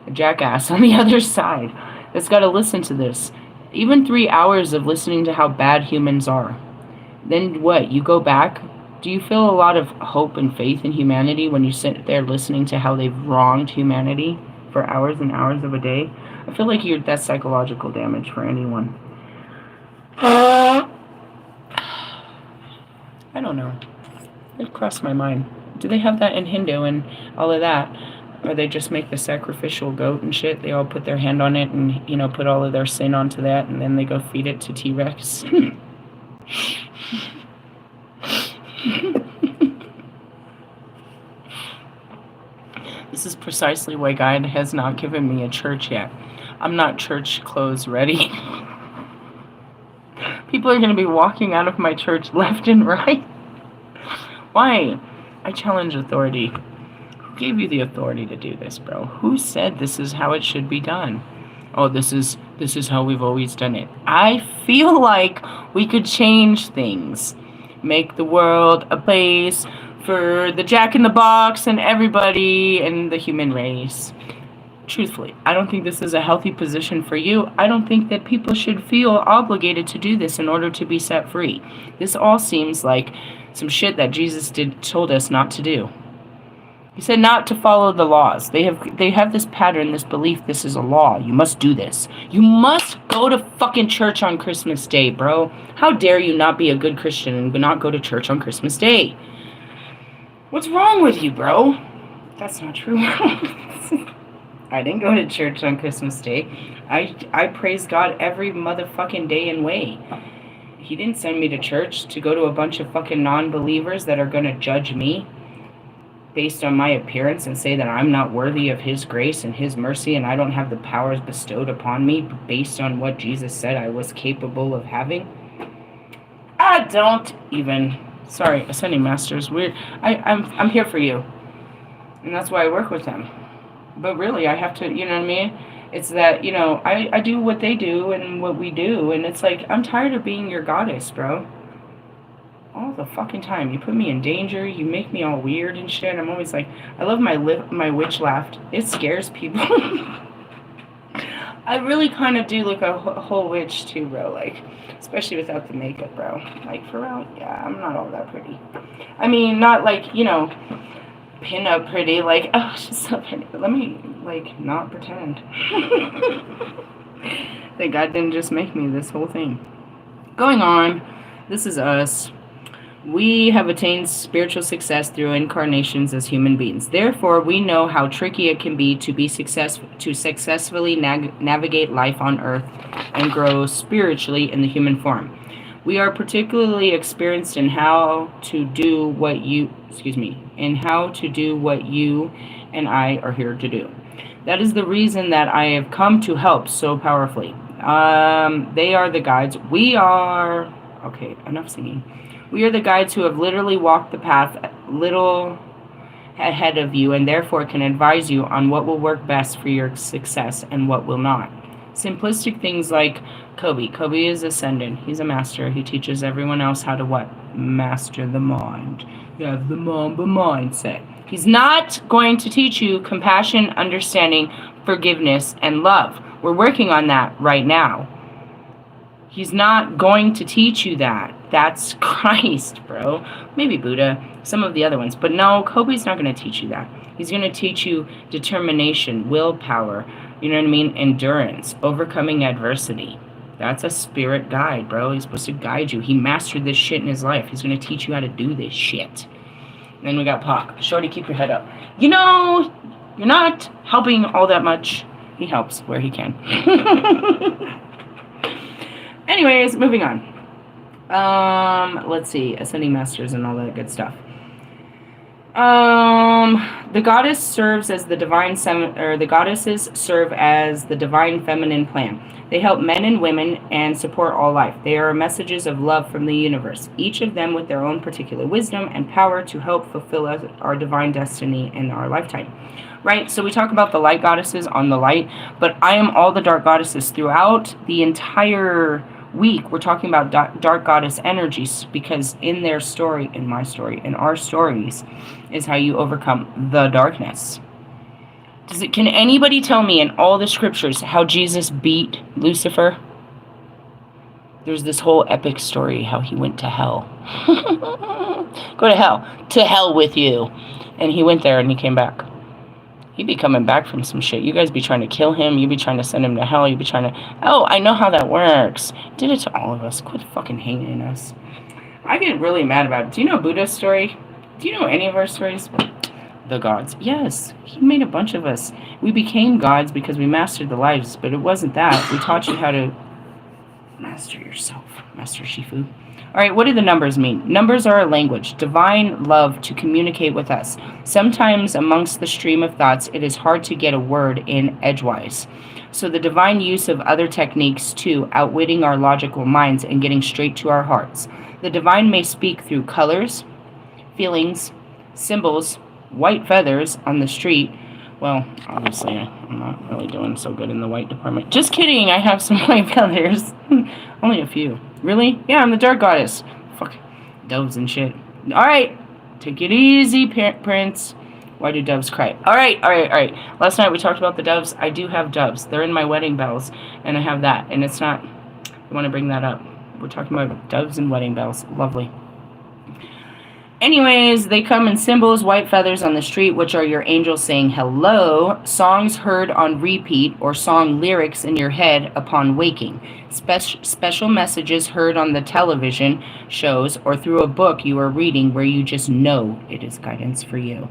A jackass on the other side that's got to listen to this. Even 3 hours of listening to how bad humans are. Then what? You go back? Do you feel a lot of hope and faith in humanity when you sit there listening to how they've wronged humanity for hours and hours of a day? I feel like that's psychological damage for anyone. I don't know. It crossed my mind. Do they have that in Hindu and all of that? Or they just make the sacrificial goat and shit? They all put their hand on it and, put all of their sin onto that, and then they go feed it to T-Rex. This is precisely why God has not given me a church yet. I'm not church clothes ready. People are going to be walking out of my church left and right. Why? I challenge authority. Who gave you the authority to do this, bro? Who said this is how it should be done? Oh, this is how we've always done it. I feel like we could change things. Make the world a place for the jack in the box and everybody and the human race. Truthfully, I don't think this is a healthy position for you. I don't think that people should feel obligated to do this in order to be set free. This all seems like some shit that Jesus told us not to do. He said not to follow the laws. They have this pattern, this belief, this is a law. You must do this. You must go to fucking church on Christmas Day, bro. How dare you not be a good Christian and not go to church on Christmas Day? What's wrong with you, bro? That's not true. I didn't go to church on Christmas Day. I praise God every motherfucking day and way. He didn't send me to church to go to a bunch of fucking non-believers that are going to judge me based on my appearance and say that I'm not worthy of His grace and His mercy and I don't have the powers bestowed upon me based on what Jesus said I was capable of having. I don't even... Sorry, Ascending Masters, weird. I'm here for you. And that's why I work with them. But really, I have to, you know what I mean? It's that, I do what they do and what we do. And it's like, I'm tired of being your goddess, bro. All the fucking time. You put me in danger. You make me all weird and shit. I'm always like, I love my witch laugh. It scares people. I really kind of do look a whole witch too, bro. Like, especially without the makeup, bro. Like, for real, yeah, I'm not all that pretty. I mean, not like, pin up pretty. Like, oh, she's so pretty. Let me, not pretend. That God didn't just make me this whole thing. Going on, this is us. We have attained spiritual success through incarnations as human beings. Therefore, we know how tricky it can be to successfully navigate life on Earth and grow spiritually in the human form. We are particularly experienced in how to do what you and I are here to do. That is the reason that I have come to help so powerfully. They are the guides. Okay, enough singing. We are the guides who have literally walked the path little ahead of you and therefore can advise you on what will work best for your success and what will not. Simplistic things like Kobe. Kobe is ascendant. He's a master. He teaches everyone else how to what? Master the mind. You have the Mamba mindset. He's not going to teach you compassion, understanding, forgiveness, and love. We're working on that right now. He's not going to teach you that. That's Christ, bro. Maybe Buddha, some of the other ones. But no, Kobe's not going to teach you that. He's going to teach you determination, willpower, you know what I mean? Endurance, overcoming adversity. That's a spirit guide, bro. He's supposed to guide you. He mastered this shit in his life. He's going to teach you how to do this shit. And then we got Pac. Shorty, keep your head up. You're not helping all that much. He helps where he can. Anyways, moving on. Let's see. Ascending Masters and all that good stuff. The goddess serves as the divine or the goddesses serve as the divine feminine plan. They help men and women and support all life. They are messages of love from the universe, each of them with their own particular wisdom and power to help fulfill our divine destiny in our lifetime. Right? So we talk about the light goddesses on the light, but I am all the dark goddesses throughout the entire week. We're talking about dark goddess energies because in their story, in my story, in our stories, is how you overcome the darkness. Can anybody tell me in all the scriptures how Jesus beat Lucifer? There's this whole epic story how he went to hell. Go to hell. To hell with you. And he went there and he came back. He'd be coming back from some shit. You guys be trying to kill him. You'd be trying to send him to hell. You'd be trying to... Oh, I know how that works. Did it to all of us. Quit fucking hating us. I get really mad about it. Do you know Buddha's story? Do you know any of our stories? The gods. Yes. He made a bunch of us. We became gods because we mastered the lives, but it wasn't that. We taught you how to master yourself. Master Shifu. All right, what do the numbers mean? Numbers are a language, divine love to communicate with us. Sometimes amongst the stream of thoughts, it is hard to get a word in edgewise. So the divine use of other techniques too, outwitting our logical minds and getting straight to our hearts. The divine may speak through colors, feelings, symbols, white feathers on the street. Well, obviously, I'm not really doing so good in the white department. Just kidding, I have some white feathers. Only a few. Really? Yeah, I'm the dark goddess. Fuck. Doves and shit. Alright. Take it easy, Prince. Why do doves cry? Alright. Last night we talked about the doves. I do have doves. They're in my wedding bells. And I have that. And it's not... I want to bring that up. We're talking about doves and wedding bells. Lovely. Anyways, they come in symbols, white feathers on the street, which are your angels saying hello, songs heard on repeat, or song lyrics in your head upon waking, special messages heard on the television shows or through a book you are reading where you just know it is guidance for you.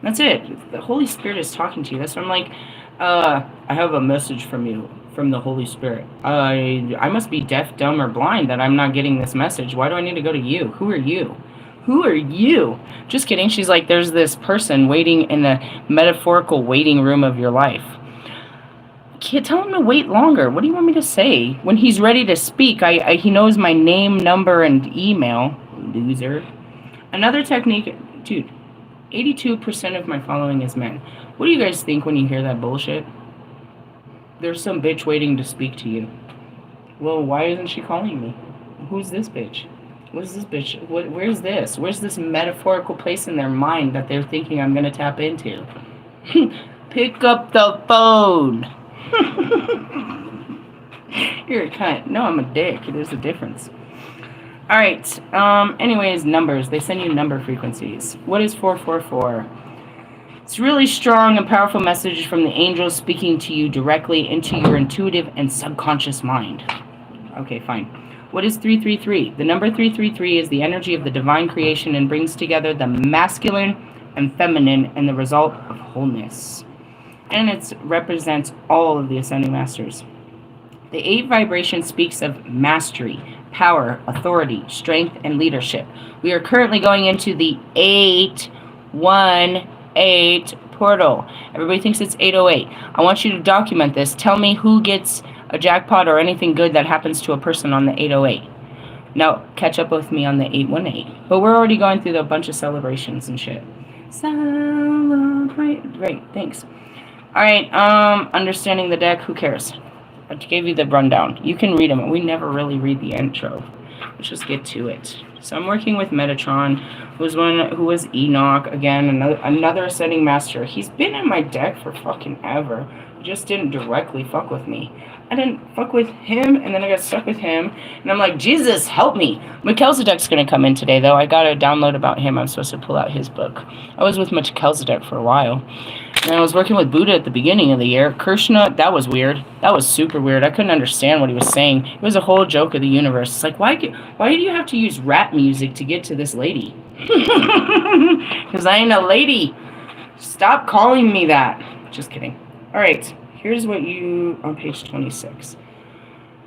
That's it. The Holy Spirit is talking to you. That's why I'm like, I have a message from you, from the Holy Spirit. I must be deaf, dumb, or blind that I'm not getting this message. Why do I need to go to you? Who are you? Who are you? Just kidding. She's like, there's this person waiting in the metaphorical waiting room of your life. Can't tell him to wait longer. What do you want me to say? When he's ready to speak, he knows my name, number, and email. Loser. Another technique, dude, 82% of my following is men. What do you guys think when you hear that bullshit? There's some bitch waiting to speak to you. Well, why isn't she calling me? Who's this bitch? What is this bitch? Where's this? Where's this metaphorical place in their mind that they're thinking I'm going to tap into? Pick up the phone. You're a cunt. No, I'm a dick. There's a difference. All right. Anyways, numbers. They send you number frequencies. What is 444? It's a really strong and powerful message from the angels speaking to you directly into your intuitive and subconscious mind. Okay, fine. What is 333? The number 333 is the energy of the divine creation and brings together the masculine and feminine and the result of wholeness. And it represents all of the ascending masters. The 8 vibration speaks of mastery, power, authority, strength, and leadership. We are currently going into the 818 portal. Everybody thinks it's 808. I want you to document this. Tell me who gets a jackpot or anything good that happens to a person on the 808. Now, catch up with me on the 818. But we're already going through a bunch of celebrations and shit. Celebrate. Great, thanks. Alright, understanding the deck, who cares? I gave you the rundown. You can read them. We never really read the intro. Let's just get to it. So I'm working with Metatron, who was Enoch, again, another ascending master. He's been in my deck for fucking ever. He just didn't directly fuck with me. I didn't fuck with him, and then I got stuck with him, and I'm like, Jesus, help me. Melchizedek's going to come in today, though. I got a download about him. I'm supposed to pull out his book. I was with Melchizedek for a while, and I was working with Buddha at the beginning of the year. Krishna, that was weird. That was super weird. I couldn't understand what he was saying. It was a whole joke of the universe. It's like, why do you have to use rap music to get to this lady? Because I ain't a lady. Stop calling me that. Just kidding. All right. Here's what you, on page 26.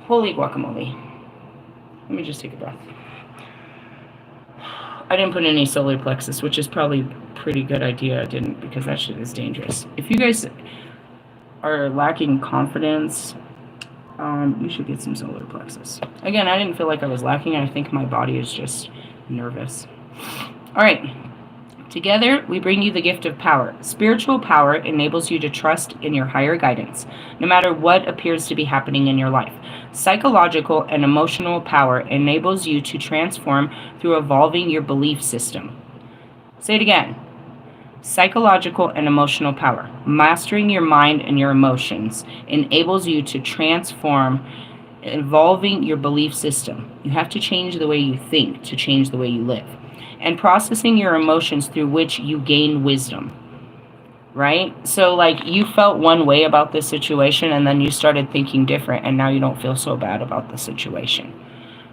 Holy guacamole. Let me just take a breath. I didn't put any solar plexus, which is probably a pretty good idea I didn't, because that shit is dangerous. If you guys are lacking confidence, you should get some solar plexus. Again, I didn't feel like I was lacking. I think my body is just nervous. All right. Together, we bring you the gift of power. Spiritual power enables you to trust in your higher guidance, no matter what appears to be happening in your life. Psychological and emotional power enables you to transform through evolving your belief system. Say it again. Psychological and emotional power. Mastering your mind and your emotions enables you to transform, evolving your belief system. You have to change the way you think to change the way you live. And processing your emotions through which you gain wisdom, right? So like you felt one way about this situation and then you started thinking different and now you don't feel so bad about the situation.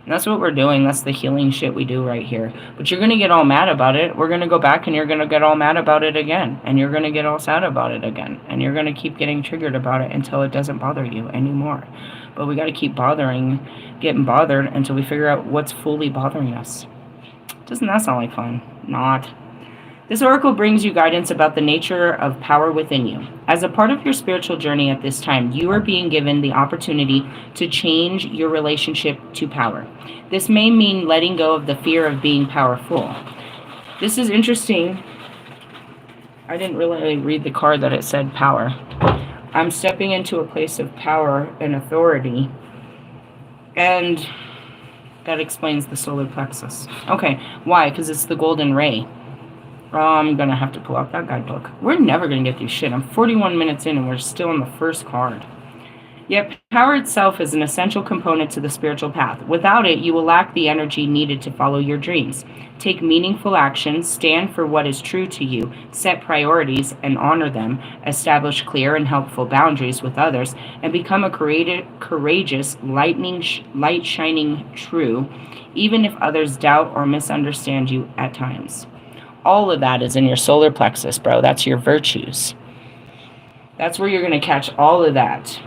And that's what we're doing. That's the healing shit we do right here. But you're going to get all mad about it. We're going to go back and you're going to get all mad about it again. And you're going to get all sad about it again. And you're going to keep getting triggered about it until it doesn't bother you anymore. But we got to keep getting bothered until we figure out what's fully bothering us. Doesn't that sound like fun? Not. This oracle brings you guidance about the nature of power within you. As a part of your spiritual journey at this time, you are being given the opportunity to change your relationship to power. This may mean letting go of the fear of being powerful. This is interesting. I didn't really read the card that it said power. I'm stepping into a place of power and authority. And that explains the solar plexus. Okay, why? Because it's the golden ray. I'm going to have to pull out that guidebook. We're never going to get through shit. I'm 41 minutes in and we're still on the first card. Yet power itself is an essential component to the spiritual path. Without it, you will lack the energy needed to follow your dreams. Take meaningful actions, stand for what is true to you, set priorities and honor them, establish clear and helpful boundaries with others, and become a courageous, light shining true, even if others doubt or misunderstand you at times. All of that is in your solar plexus, bro. That's your virtues. That's where you're going to catch all of that.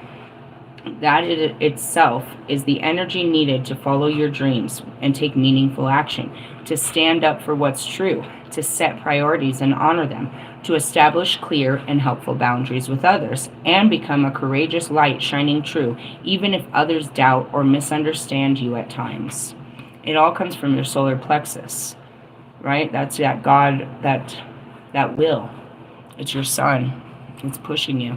That itself is the energy needed to follow your dreams and take meaningful action, to stand up for what's true, to set priorities and honor them, to establish clear and helpful boundaries with others, and become a courageous light shining true, even if others doubt or misunderstand you at times. It all comes from your solar plexus, right? That's that God, that will. It's your sun. It's pushing you.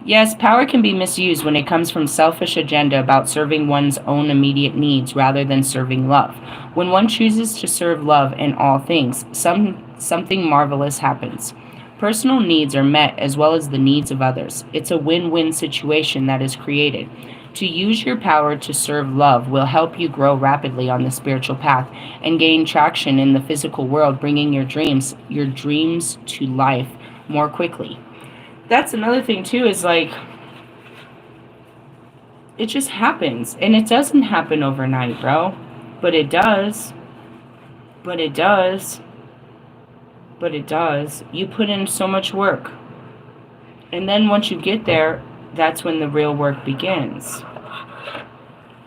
Yes, power can be misused when it comes from selfish agenda about serving one's own immediate needs rather than serving love. When one chooses to serve love in all things, something marvelous happens. Personal needs are met as well as the needs of others. It's a win-win situation that is created. To use your power to serve love will help you grow rapidly on the spiritual path and gain traction in the physical world, bringing your dreams to life more quickly. That's another thing too, is like, it just happens. And it doesn't happen overnight, bro. But it does. But it does. But it does. You put in so much work. And then once you get there, that's when the real work begins.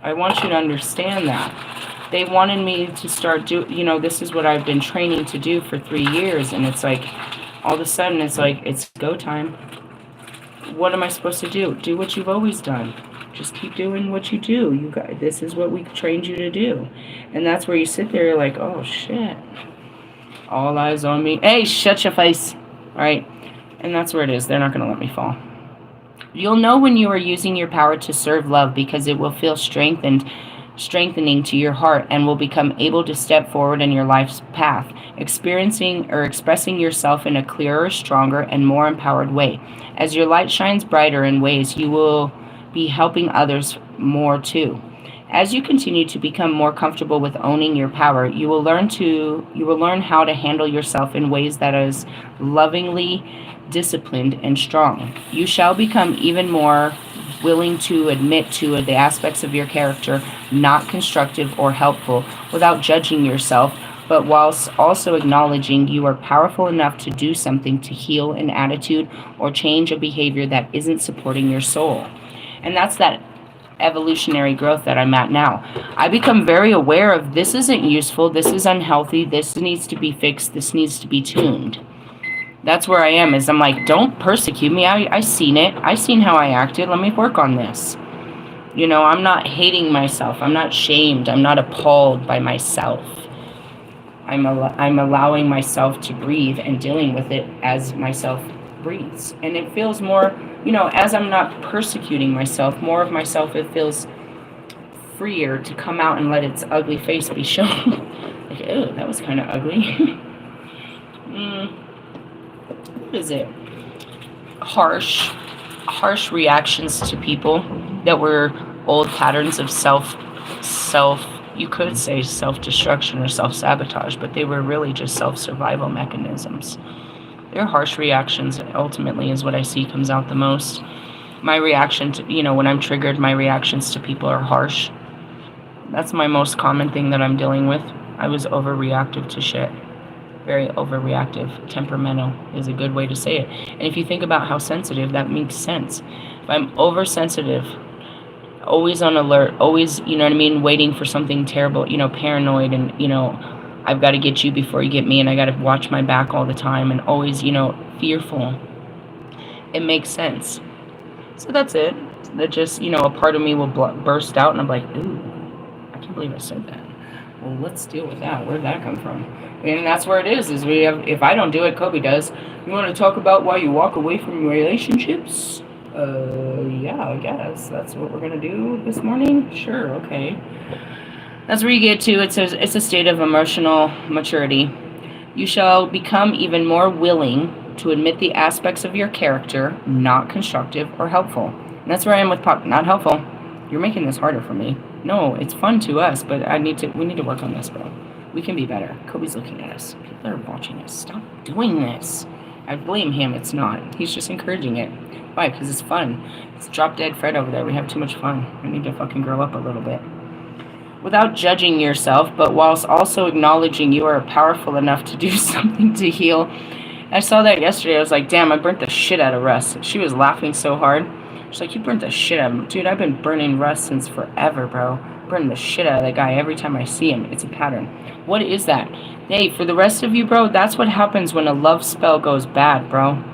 I want you to understand that. They wanted me to start this is what I've been training to do for 3 years. And it's like, all of a sudden, it's like, it's go time. What am I supposed to do? Do what you've always done. Just keep doing what you do. You guys, this is what we trained you to do. And that's where you sit there, you're like, oh, shit. All eyes on me. Hey, shut your face. All right. And that's where it is. They're not going to let me fall. You'll know when you are using your power to serve love because it will feel strengthening to your heart and will become able to step forward in your life's path, experiencing or expressing yourself in a clearer, stronger, and more empowered way. As your light shines brighter in ways, you will be helping others more too. As you continue to become more comfortable with owning your power, you will learn how to handle yourself in ways that is lovingly disciplined and strong. You shall become even more willing to admit to the aspects of your character not constructive or helpful without judging yourself, but whilst also acknowledging you are powerful enough to do something to heal an attitude or change a behavior that isn't supporting your soul. And that's that evolutionary growth that I'm at now. I become very aware of this isn't useful, this is unhealthy, this needs to be fixed, this needs to be tuned. That's where I am, is I'm like, don't persecute me. I seen it. I seen how I acted. Let me work on this. You know, I'm not hating myself. I'm not shamed. I'm not appalled by myself. I'm allowing myself to breathe and dealing with it as myself breathes. And it feels more, you know, as I'm not persecuting myself, more of myself, it feels freer to come out and let its ugly face be shown. Like, oh, that was kind of ugly. What is it? Harsh reactions to people that were old patterns of you could say self-destruction or self-sabotage, but they were really just self-survival mechanisms. They're harsh reactions, ultimately, is what I see comes out the most. My reaction to, you know, when I'm triggered, my reactions to people are harsh. That's my most common thing that I'm dealing with. I was overreactive to shit. Very overreactive. Temperamental is a good way to say it. And if you think about how sensitive, that makes sense. If I'm oversensitive, always on alert, always, you know what I mean, waiting for something terrible, you know, paranoid, and, you know, I've got to get you before you get me, and I got to watch my back all the time, and always, you know, fearful. It makes sense. So that's it. That just, you know, a part of me will burst out, and I'm like, ooh, I can't believe I said that. Well, let's deal with that. Where'd that come from? And that's where it is we have, if I don't do it, Kobe does. You want to talk about why you walk away from relationships? Yeah, I guess that's what we're gonna do this morning. Sure, okay. That's where you get to. It says it's a state of emotional maturity. You shall become even more willing to admit the aspects of your character not constructive or helpful. And that's where I am with Pop. Not helpful. You're making this harder for me. No, it's fun to us, but we need to work on this, bro. We can be better. Kobe's looking at us. People are watching us. Stop doing this. I blame him. It's not. He's just encouraging it. Why? Because it's fun. It's drop dead Fred over there. We have too much fun. We need to fucking grow up a little bit. Without judging yourself, but whilst also acknowledging you are powerful enough to do something to heal. I saw that yesterday. I was like, damn, I burnt the shit out of Russ. She was laughing so hard. She's like, you burnt the shit out of him. Dude, I've been burning Russ since forever, bro. Burning the shit out of that guy every time I see him. It's a pattern. What is that? Hey, for the rest of you, bro, that's what happens when a love spell goes bad, bro.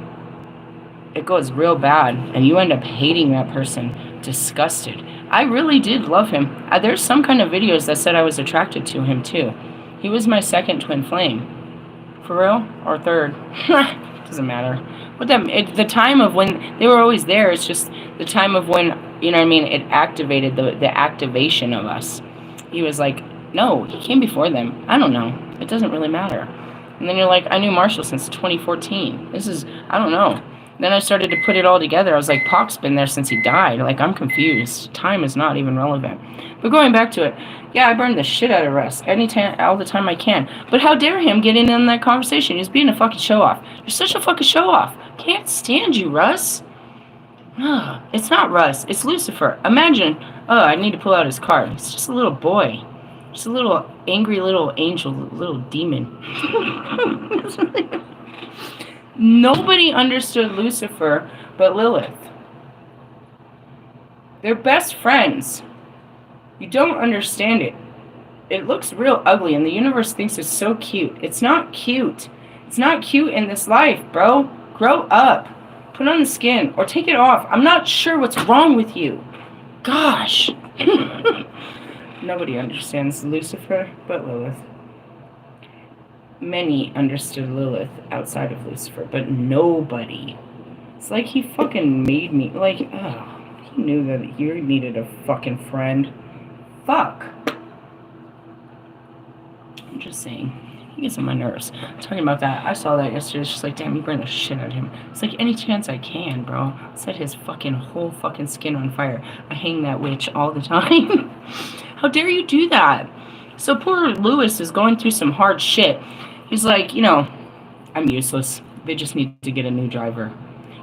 It goes real bad, and you end up hating that person. Disgusted. I really did love him. There's some kind of videos that said I was attracted to him, too. He was my second twin flame. For real? Or third? Doesn't matter. But the time of when they were always there, it's just the time of when, you know what I mean, it activated the activation of us. He was like, no, he came before them. I don't know. It doesn't really matter. And then you're like, I knew Marshall since 2014. I don't know. Then I started to put it all together. I was like, Pac's been there since he died. Like, I'm confused. Time is not even relevant. But going back to it, yeah, I burned the shit out of Russ anytime, all the time I can. But how dare him get in on that conversation? He's being a fucking show-off. You're such a fucking show-off. Can't stand you, Russ. It's not Russ. It's Lucifer. Imagine, I need to pull out his card. It's just a little boy. Just a little angry little angel, little demon. Nobody understood Lucifer but Lilith. They're best friends. You don't understand it. It looks real ugly, and the universe thinks it's so cute. It's not cute. It's not cute in this life, bro. Grow up. Put on the skin, or take it off. I'm not sure what's wrong with you. Gosh. Nobody understands Lucifer but Lilith. Many understood Lilith outside of Lucifer, but nobody. It's like he fucking made me, like, he knew that he needed a fucking friend. Fuck. I'm just saying. He gets on my nerves. Talking about that, I saw that yesterday. It's just like, damn, you burn the shit out of him. It's like, any chance I can, bro. Set his fucking whole fucking skin on fire. I hang that witch all the time. How dare you do that? So poor Lewis is going through some hard shit. He's like, you know, I'm useless. They just need to get a new driver.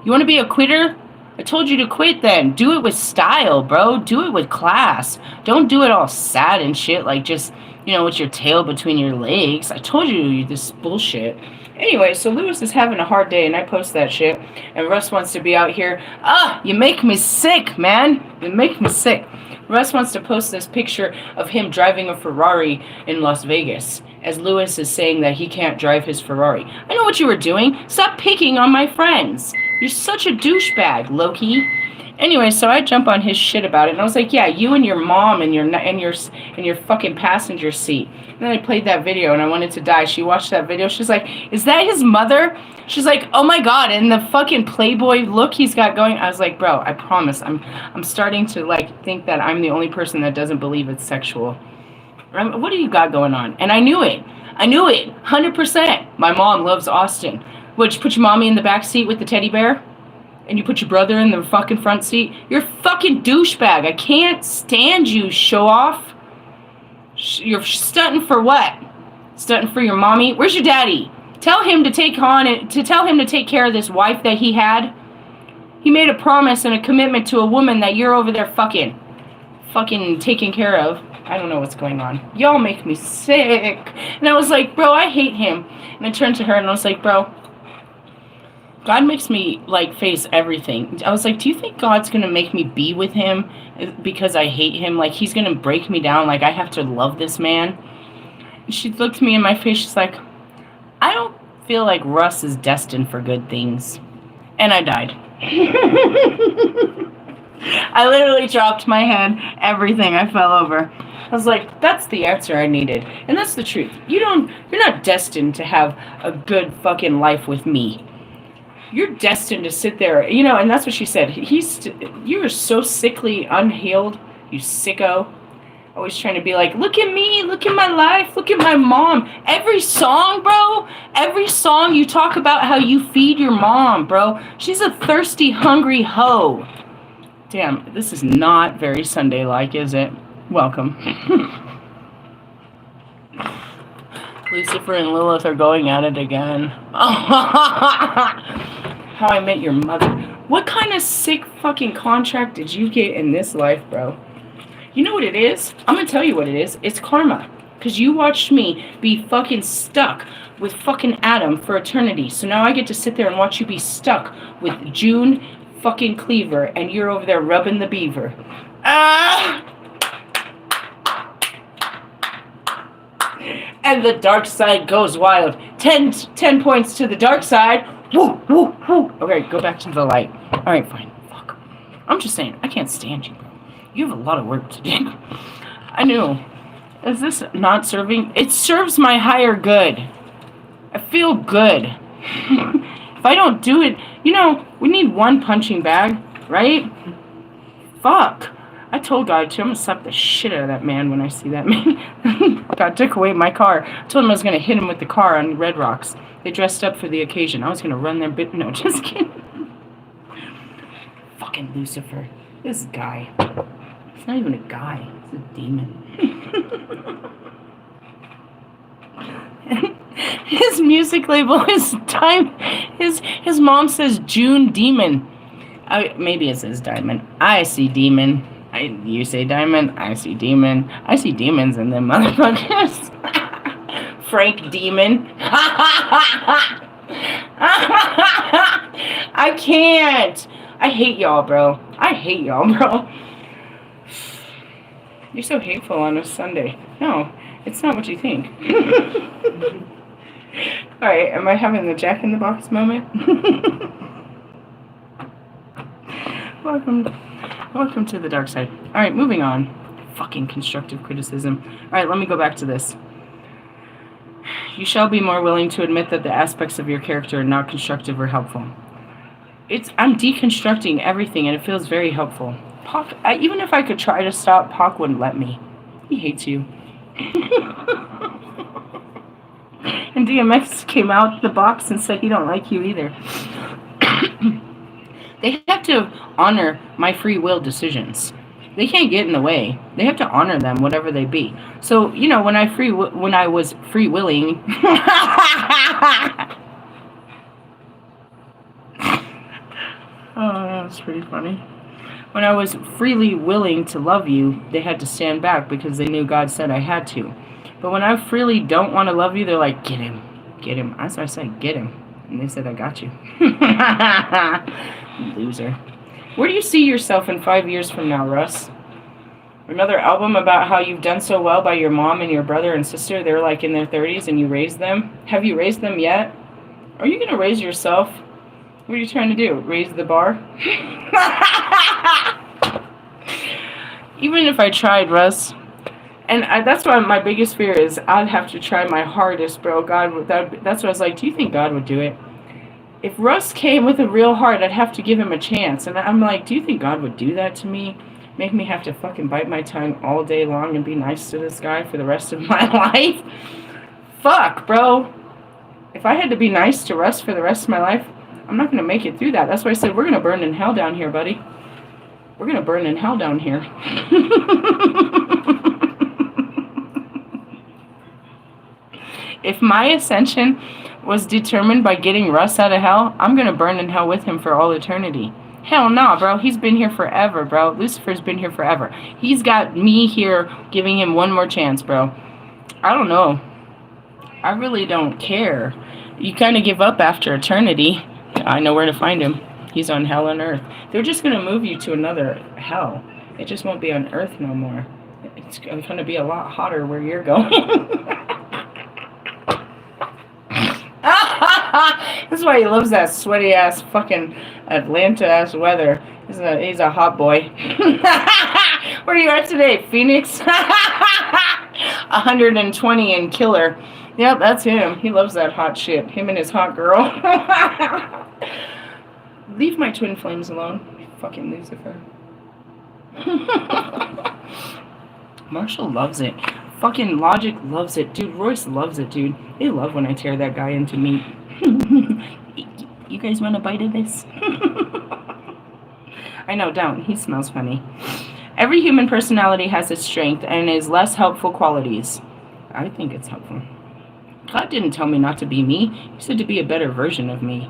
You want to be a quitter? I told you to quit then. Do it with style, bro. Do it with class. Don't do it all sad and shit, like just, you know, with your tail between your legs. I told you this bullshit. Anyway, so Lewis is having a hard day, and I post that shit, and Russ wants to be out here. You make me sick, man. You make me sick. Russ wants to post this picture of him driving a Ferrari in Las Vegas, as Lewis is saying that he can't drive his Ferrari. I know what you were doing. Stop picking on my friends. You're such a douchebag, Loki. Anyway, so I jump on his shit about it, and I was like, yeah, you and your mom and your fucking passenger seat. And then I played that video, and I wanted to die. She watched that video. She's like, is that his mother? She's like, oh my god, and the fucking Playboy look he's got going. I was like, bro, I promise, I'm starting to like think that I'm the only person that doesn't believe it's sexual. What do you got going on? And I knew it, 100%. My mom loves Austin. Would you put your mommy in the back seat with the teddy bear? And you put your brother in the fucking front seat? You're a fucking douchebag. I can't stand you, show off. You're stunting for what? Stunting for your mommy? Where's your daddy? Tell him to take care of this wife that he had. He made a promise and a commitment to a woman that you're over there fucking taking care of. I don't know what's going on. Y'all make me sick. And I was like, bro, I hate him. And I turned to her and I was like, bro, God makes me, like, face everything. I was like, do you think God's going to make me be with him because I hate him? Like, he's going to break me down? Like, I have to love this man? And she looked me in my face. She's like, I don't feel like Russ is destined for good things. And I died. I literally dropped my head. Everything. I fell over. I was like, that's the answer I needed. And that's the truth. You're not destined to have a good fucking life with me. You're destined to sit there, and that's what she said. You are so sickly unhealed, you sicko. Always trying to be like, look at me, look at my life, look at my mom. Every song, bro, you talk about how you feed your mom, bro. She's a thirsty, hungry hoe. Damn, this is not very Sunday-like, is it? Welcome. Lucifer and Lilith are going at it again. How I Met Your Mother. What kind of sick fucking contract did you get in this life, bro? You know what it is? I'm gonna tell you what it is. It's karma. Because you watched me be fucking stuck with fucking Adam for eternity. So now I get to sit there and watch you be stuck with June fucking Cleaver, and you're over there rubbing the beaver. And the dark side goes wild. 10 points to the dark side. Woo, woo, woo. Okay, go back to the light. Alright, fine. Fuck. I'm just saying, I can't stand you, bro. You have a lot of work to do. I know. Is this not serving? It serves my higher good. I feel good. If I don't do it, we need one punching bag, right? Fuck. I told God, too, I'm going to slap the shit out of that man when I see that man. God took away my car. I told him I was going to hit him with the car on Red Rocks. They dressed up for the occasion. I was going to run their bit. No, just kidding. Fucking Lucifer. This guy. It's not even a guy. It's a demon. His music label is Diamond. His mom says June Demon. Maybe it says Diamond. I see Demon. You say Diamond. I see Demon. I see demons in them motherfuckers. Frank Demon. I can't. I hate y'all, bro. You're so hateful on a Sunday. No, it's not what you think. Alright, am I having the Jack in the Box moment? Welcome to the dark side. Alright, moving on. Fucking constructive criticism. Alright, let me go back to this. You shall be more willing to admit that the aspects of your character are not constructive or helpful. I'm deconstructing everything and it feels very helpful. Pac, even if I could try to stop, Pac wouldn't let me. He hates you. And DMX came out the box and said he don't like you either. They have to honor my free will decisions. They can't get in the way. They have to honor them, whatever they be. So, when I was free willing. Oh, that's pretty funny. When I was freely willing to love you, they had to stand back because they knew God said I had to. But when I freely don't want to love you, they're like, get him. Get him. That's what I said, get him. And they said, I got you. Loser. Where do you see yourself in 5 years from now, Russ? Another album about how you've done so well by your mom and your brother and sister. They're like in their 30s and you raised them. Have you raised them yet? Are you going to raise yourself? What are you trying to do? Raise the bar? Even if I tried, Russ. And that's why my biggest fear is I'd have to try my hardest, bro. That's what I was like, do you think God would do it? If Russ came with a real heart, I'd have to give him a chance. And I'm like, do you think God would do that to me? Make me have to fucking bite my tongue all day long and be nice to this guy for the rest of my life? Fuck, bro. If I had to be nice to Russ for the rest of my life, I'm not going to make it through that. That's why I said, we're going to burn in hell down here, buddy. We're going to burn in hell down here. If my ascension was determined by getting Russ out of hell, I'm going to burn in hell with him for all eternity. Hell no, bro. He's been here forever, bro. Lucifer's been here forever. He's got me here giving him one more chance, bro. I don't know. I really don't care. You kind of give up after eternity. I know where to find him. He's on hell on earth. They're just going to move you to another hell. It just won't be on earth no more. It's going to be a lot hotter where you're going. That's why he loves that sweaty ass fucking Atlanta ass weather. He's a hot boy. Where are you at today, Phoenix? 120 and killer. Yep, that's him. He loves that hot shit. Him and his hot girl. Leave my twin flames alone, fucking Lucifer. Marshall loves it. Fucking Logic loves it. Dude, Royce loves it, dude. They love when I tear that guy into meat. You guys want a bite of this? I know, don't. He smells funny. Every human personality has its strength and its less helpful qualities. I think it's helpful. God didn't tell me not to be me. He said to be a better version of me.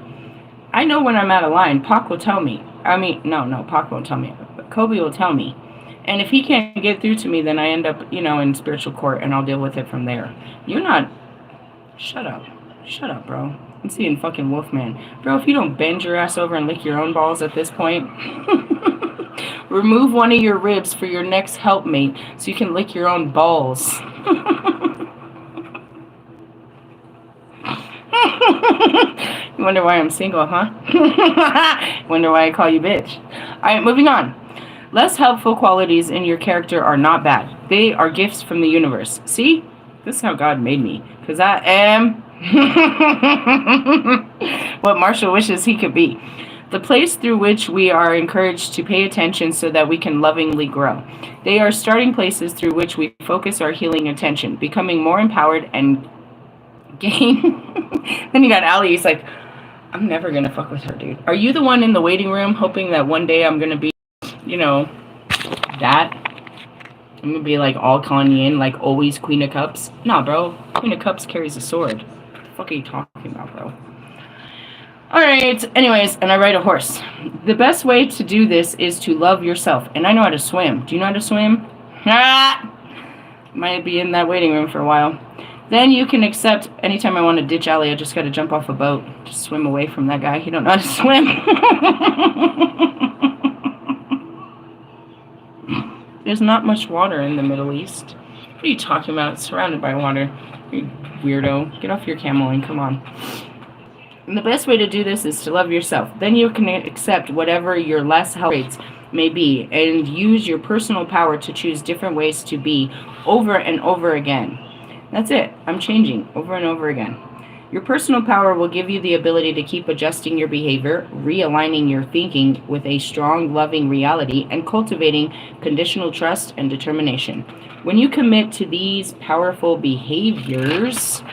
I know when I'm out of line. Pac will tell me. No, Pac won't tell me. But Kobe will tell me. And if he can't get through to me, then I end up, in spiritual court, and I'll deal with it from there. You're not... Shut up. Shut up, bro. I'm seeing fucking Wolfman. Bro, if you don't bend your ass over and lick your own balls at this point... Remove one of your ribs for your next helpmate so you can lick your own balls. You wonder why I'm single, huh? Wonder why I call you bitch. Alright, moving on. Less helpful qualities in your character are not bad. They are gifts from the universe. See? This is how God made me. Because I am what Marshall wishes he could be. The place through which we are encouraged to pay attention so that we can lovingly grow. They are starting places through which we focus our healing attention, becoming more empowered and gain. Then you got Allie, he's like, I'm never going to fuck with her, dude. Are you the one in the waiting room hoping that one day I'm going to be, that? I'm going to be like all Kanye in, like always Queen of Cups? Nah, bro. Queen of Cups carries a sword. What the fuck are you talking about, bro? Alright, anyways, and I ride a horse. The best way to do this is to love yourself. And I know how to swim. Do you know how to swim? Might be in that waiting room for a while. Then you can accept anytime I want to ditch Allie, I just got to jump off a boat. Just swim away from that guy. He don't know how to swim. There's not much water in the Middle East. What are you talking about? It's surrounded by water. You weirdo. Get off your camel and come on. And the best way to do this is to love yourself. Then you can accept whatever your less health rates may be and use your personal power to choose different ways to be over and over again. That's it. I'm changing over and over again. Your personal power will give you the ability to keep adjusting your behavior, realigning your thinking with a strong, loving reality, and cultivating conditional trust and determination. When you commit to these powerful behaviors,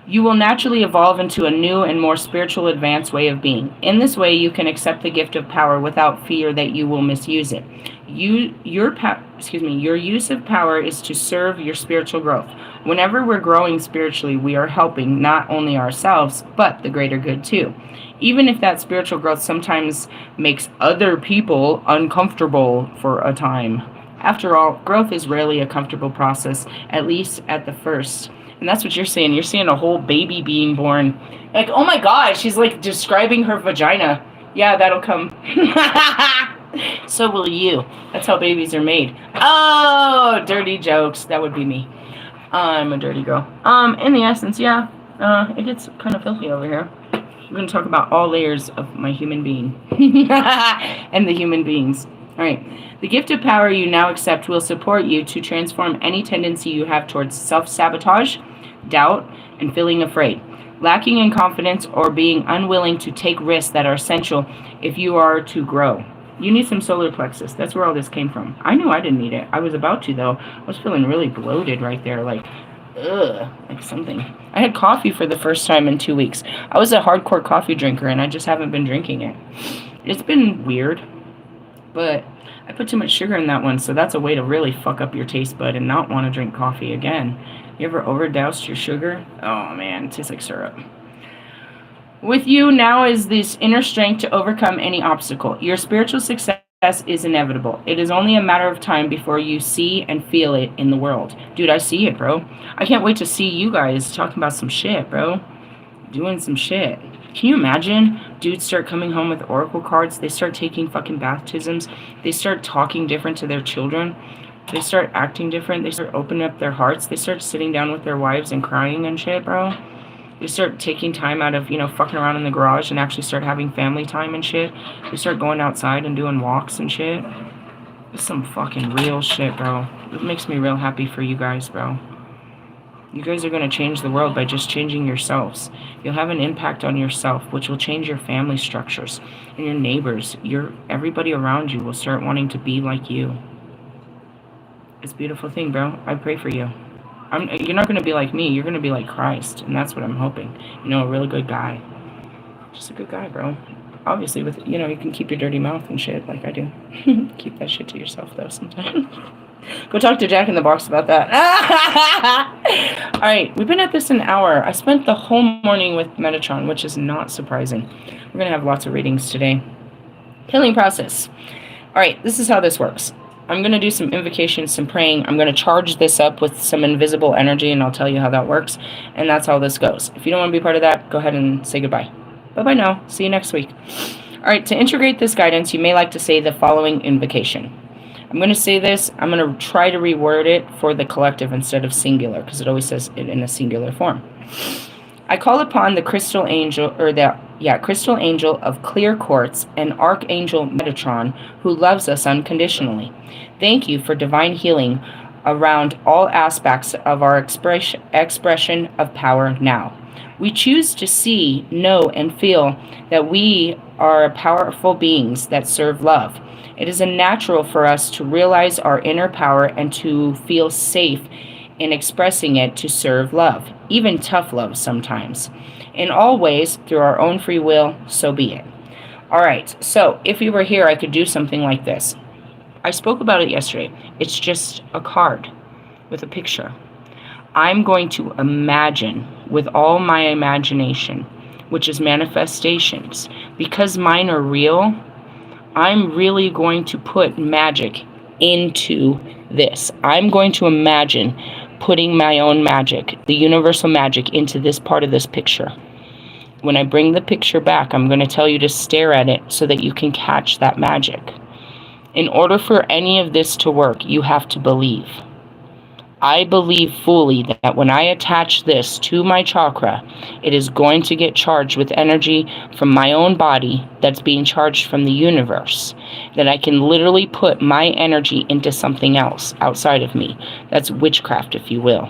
you will naturally evolve into a new and more spiritual advanced way of being. In this way, you can accept the gift of power without fear that you will misuse it. Your use of power is to serve your spiritual growth. Whenever we're growing spiritually, we are helping not only ourselves, but the greater good too. Even if that spiritual growth sometimes makes other people uncomfortable for a time. After all, growth is rarely a comfortable process, at least at the first. And that's what you're seeing. You're seeing a whole baby being born. Like, oh my God, she's like describing her vagina. Yeah, that'll come. So will you. That's how babies are made. Oh, dirty jokes. That would be me. I'm a dirty girl. In the essence, yeah. It gets kind of filthy over here. We're going to talk about all layers of my human being. And the human beings. Alright. The gift of power you now accept will support you to transform any tendency you have towards self-sabotage, doubt, and feeling afraid, lacking in confidence, or being unwilling to take risks that are essential if you are to grow. You need some solar plexus. That's where all this came from. I knew I didn't need it. I was about to, though. I was feeling really bloated right there, like, ugh, like something. I had coffee for the first time in 2 weeks. I was a hardcore coffee drinker, and I just haven't been drinking it. It's been weird, but I put too much sugar in that one, so that's a way to really fuck up your taste bud and not want to drink coffee again. You ever overdoused your sugar? Oh, man, it tastes like syrup. With you now is this inner strength to overcome any obstacle. Your spiritual success is inevitable. It is only a matter of time before you see and feel it in the world. Dude, I see it, bro. I can't wait to see you guys talking about some shit, bro. Doing some shit. Can you imagine? Dudes start coming home with oracle cards. They start taking fucking baptisms. They start talking different to their children. They start acting different. They start opening up their hearts. They start sitting down with their wives and crying and shit, bro. They start taking time out of, fucking around in the garage and actually start having family time and shit. They start going outside and doing walks and shit. It's some fucking real shit, bro. It makes me real happy for you guys, bro. You guys are going to change the world by just changing yourselves. You'll have an impact on yourself, which will change your family structures and your neighbors. Everybody around you will start wanting to be like you. It's a beautiful thing, bro. I pray for you. You're not going to be like me. You're going to be like Christ, and that's what I'm hoping. A really good guy. Just a good guy, bro. Obviously, with you can keep your dirty mouth and shit like I do. Keep that shit to yourself, though, sometimes. Go talk to Jack in the Box about that. All right, we've been at this an hour. I spent the whole morning with Metatron, which is not surprising. We're going to have lots of readings today. Healing process. All right, this is how this works. I'm going to do some invocations, some praying. I'm going to charge this up with some invisible energy, and I'll tell you how that works. And that's how this goes. If you don't want to be part of that, go ahead and say goodbye. Bye-bye now. See you next week. All right, to integrate this guidance, you may like to say the following invocation. I'm going to say this. I'm going to try to reword it for the collective instead of singular, because it always says it in a singular form. I call upon the crystal angel, crystal angel of clear quartz and Archangel Metatron, who loves us unconditionally. Thank you for divine healing around all aspects of our expression of power now. We choose to see, know, and feel that we are powerful beings that serve love. It is natural for us to realize our inner power and to feel safe in expressing it to serve love, even tough love sometimes. In all ways, through our own free will, so be it. All right, so if you were here, I could do something like this. I spoke about it yesterday. It's just a card with a picture. I'm going to imagine with all my imagination, which is manifestations. Because mine are real, I'm really going to put magic into this. I'm going to imagine putting my own magic, the universal magic, into this part of this picture. When I bring the picture back, I'm going to tell you to stare at it so that you can catch that magic. In order for any of this to work, you have to believe. I believe fully that when I attach this to my chakra, it is going to get charged with energy from my own body that's being charged from the universe. That I can literally put my energy into something else outside of me. That's witchcraft, if you will.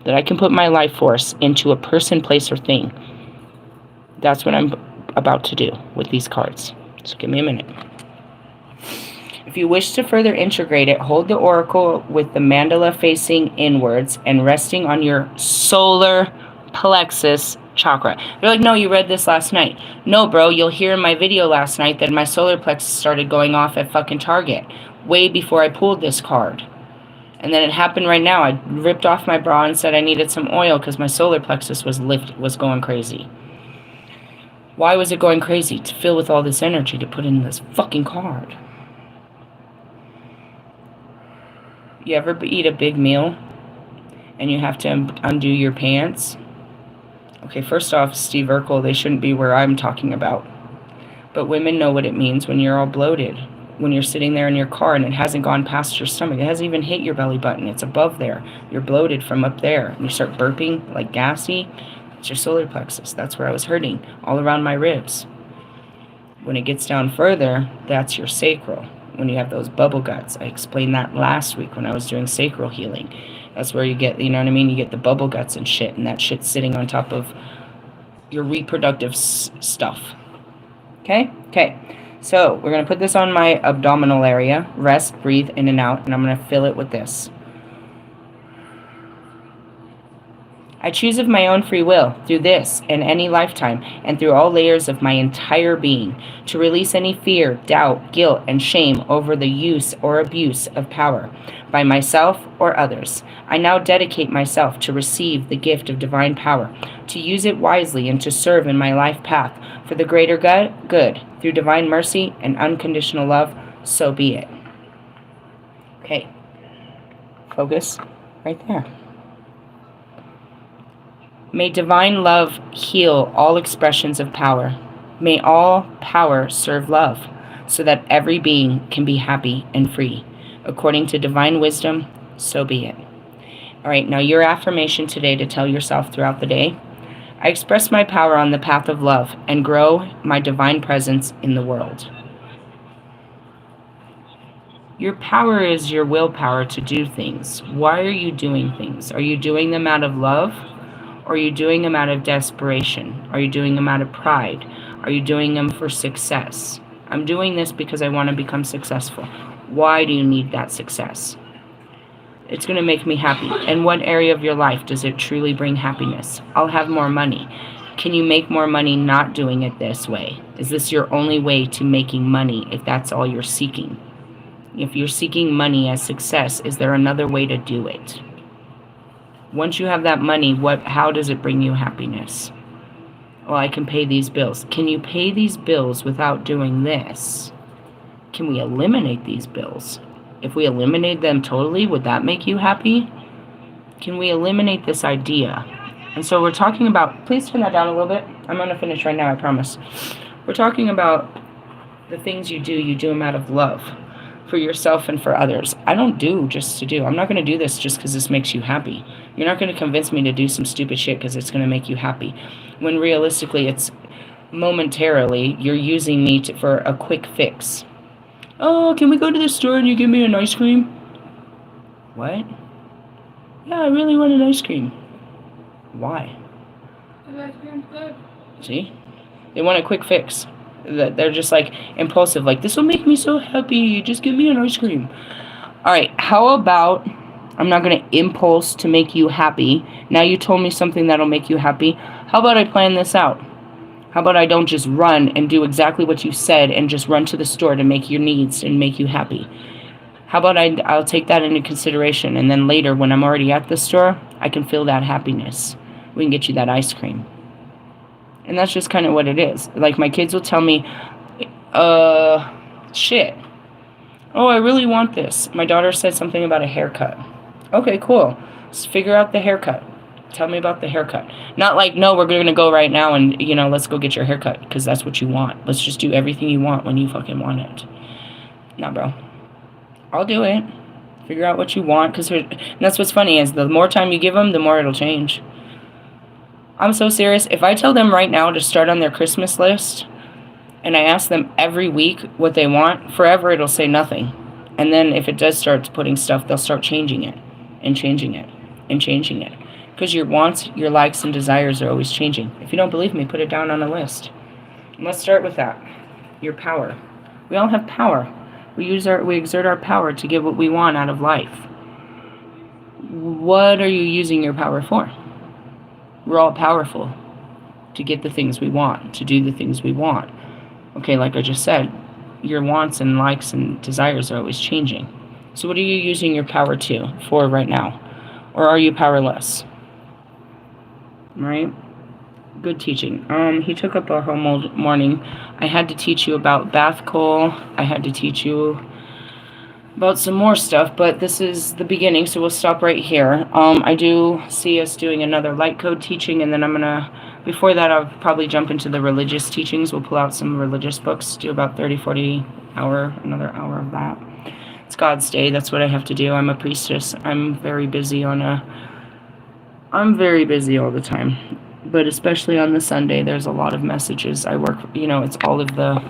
That I can put my life force into a person, place, or thing. That's what I'm about to do with these cards. So give me a minute. If you wish to further integrate it, hold the oracle with the mandala facing inwards and resting on your solar plexus chakra. They're like, no, you read this last night. No, bro, you'll hear in my video last night that my solar plexus started going off at fucking Target way before I pulled this card. And then it happened right now. I ripped off my bra and said I needed some oil because my solar plexus was going crazy. Why was it going crazy? To fill with all this energy to put in this fucking card. You ever eat a big meal and you have to undo your pants. Okay, first off, Steve Urkel, they shouldn't be where I'm talking about. But women know what it means when you're all bloated. When you're sitting there in your car and it hasn't gone past your stomach. It hasn't even hit your belly button. It's above there. You're bloated from up there. And you start burping like gassy. It's your solar plexus. That's where I was hurting. All around my ribs. When it gets down further, that's your sacral. When you have those bubble guts. I explained that last week when I was doing sacral healing. That's where you get, you know what I mean? You get the bubble guts and shit. And that shit's sitting on top of your reproductive stuff. Okay? Okay. So, we're going to put this on my abdominal area. Rest, breathe in and out. And I'm going to fill it with this. I choose of my own free will, through this and any lifetime, and through all layers of my entire being, to release any fear, doubt, guilt, and shame over the use or abuse of power, by myself or others. I now dedicate myself to receive the gift of divine power, to use it wisely and to serve in my life path for the greater good, through divine mercy and unconditional love, so be it. Okay, focus right there. May divine love heal all expressions of power. May all power serve love, so that every being can be happy and free. According to divine wisdom, so be it. All right, now your affirmation today to tell yourself throughout the day. I express my power on the path of love and grow my divine presence in the world. Your power is your willpower to do things. Why are you doing things? Are you doing them out of love? Or are you doing them out of desperation? Are you doing them out of pride? Are you doing them for success? I'm doing this because I want to become successful. Why do you need that success? It's going to make me happy. In what area of your life does it truly bring happiness? I'll have more money. Can you make more money not doing it this way? Is this your only way to making money if that's all you're seeking? If you're seeking money as success, is there another way to do it? Once you have that money, how does it bring you happiness? Well, I can pay these bills. Can you pay these bills without doing this? Can we eliminate these bills? If we eliminate them totally, would that make you happy? Can we eliminate this idea? And so we're talking about, please turn that down a little bit. I'm going to finish right now, I promise. We're talking about the things you do them out of love for yourself and for others. I don't do just to do. I'm not going to do this just because this makes you happy. You're not going to convince me to do some stupid shit because it's going to make you happy. When realistically, it's momentarily, you're using me for a quick fix. Oh, can we go to the store and you give me an ice cream? What? Yeah, I really want an ice cream. Why? The ice cream's good. See? They want a quick fix. They're just like impulsive, like, this will make me so happy, just give me an ice cream. Alright, how about, I'm not going to impulse to make you happy. Now you told me something that'll make you happy. How about I plan this out? How about I don't just run and do exactly what you said and just run to the store to make your needs and make you happy? How about I'll take that into consideration, and then later when I'm already at the store, I can feel that happiness. We can get you that ice cream. And that's just kind of what it is. Like, my kids will tell me, shit. Oh, I really want this. My daughter said something about a haircut. Okay, cool. Let's figure out the haircut. Tell me about the haircut. Not like, no, we're going to go right now and, let's go get your haircut because that's what you want. Let's just do everything you want when you fucking want it. Nah, bro. I'll do it. Figure out what you want, because that's what's funny is the more time you give them, the more it'll change. I'm so serious. If I tell them right now to start on their Christmas list, and I ask them every week what they want, forever it'll say nothing. And then if it does start putting stuff, they'll start changing it, and changing it, and changing it. Because your wants, your likes, and desires are always changing. If you don't believe me, put it down on a list. And let's start with that. Your power. We all have power. We exert our power to get what we want out of life. What are you using your power for? We're all powerful to get the things we want, to do the things we want. Okay, like I just said, your wants and likes and desires are always changing. So what are you using your power for right now? Or are you powerless? Right? Good teaching. He took up our whole morning. I had to teach you about bath coal. I had to teach you about some more stuff, but this is the beginning, so we'll stop right here. I do see us doing another light code teaching, and then I'm gonna, before that, I'll probably jump into the religious teachings. We'll pull out some religious books, do about 30, 40 hour, another hour of that. It's God's day, that's what I have to do. I'm a priestess. I'm very busy all the time, but especially on the Sunday, there's a lot of messages. I work, it's all of the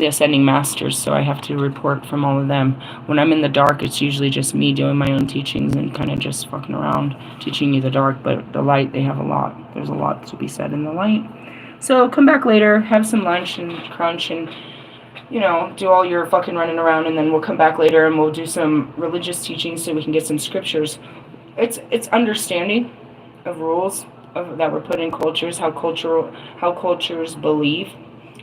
ascending masters, so I have to report from all of them. When I'm in the dark, it's usually just me doing my own teachings and kind of just fucking around teaching you the dark, but the light, they have a lot. There's a lot to be said in the light. So come back later, have some lunch and crunch and, do all your fucking running around, and then we'll come back later and we'll do some religious teachings so we can get some scriptures. It's understanding of rules that were put in cultures, how cultures believe,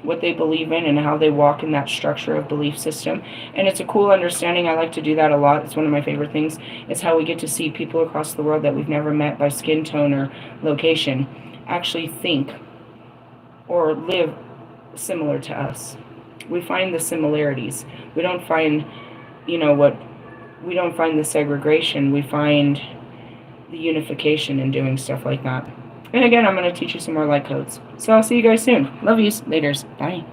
what they believe in, and how they walk in that structure of belief system. And it's a cool understanding. I like to do that a lot. It's one of my favorite things. It's how we get to see people across the world that we've never met by skin tone or location actually think or live similar to us. We find the similarities. We don't find, we don't find the segregation. We find the unification in doing stuff like that. And again, I'm going to teach you some more light codes. So I'll see you guys soon. Love yous. Laters. Bye.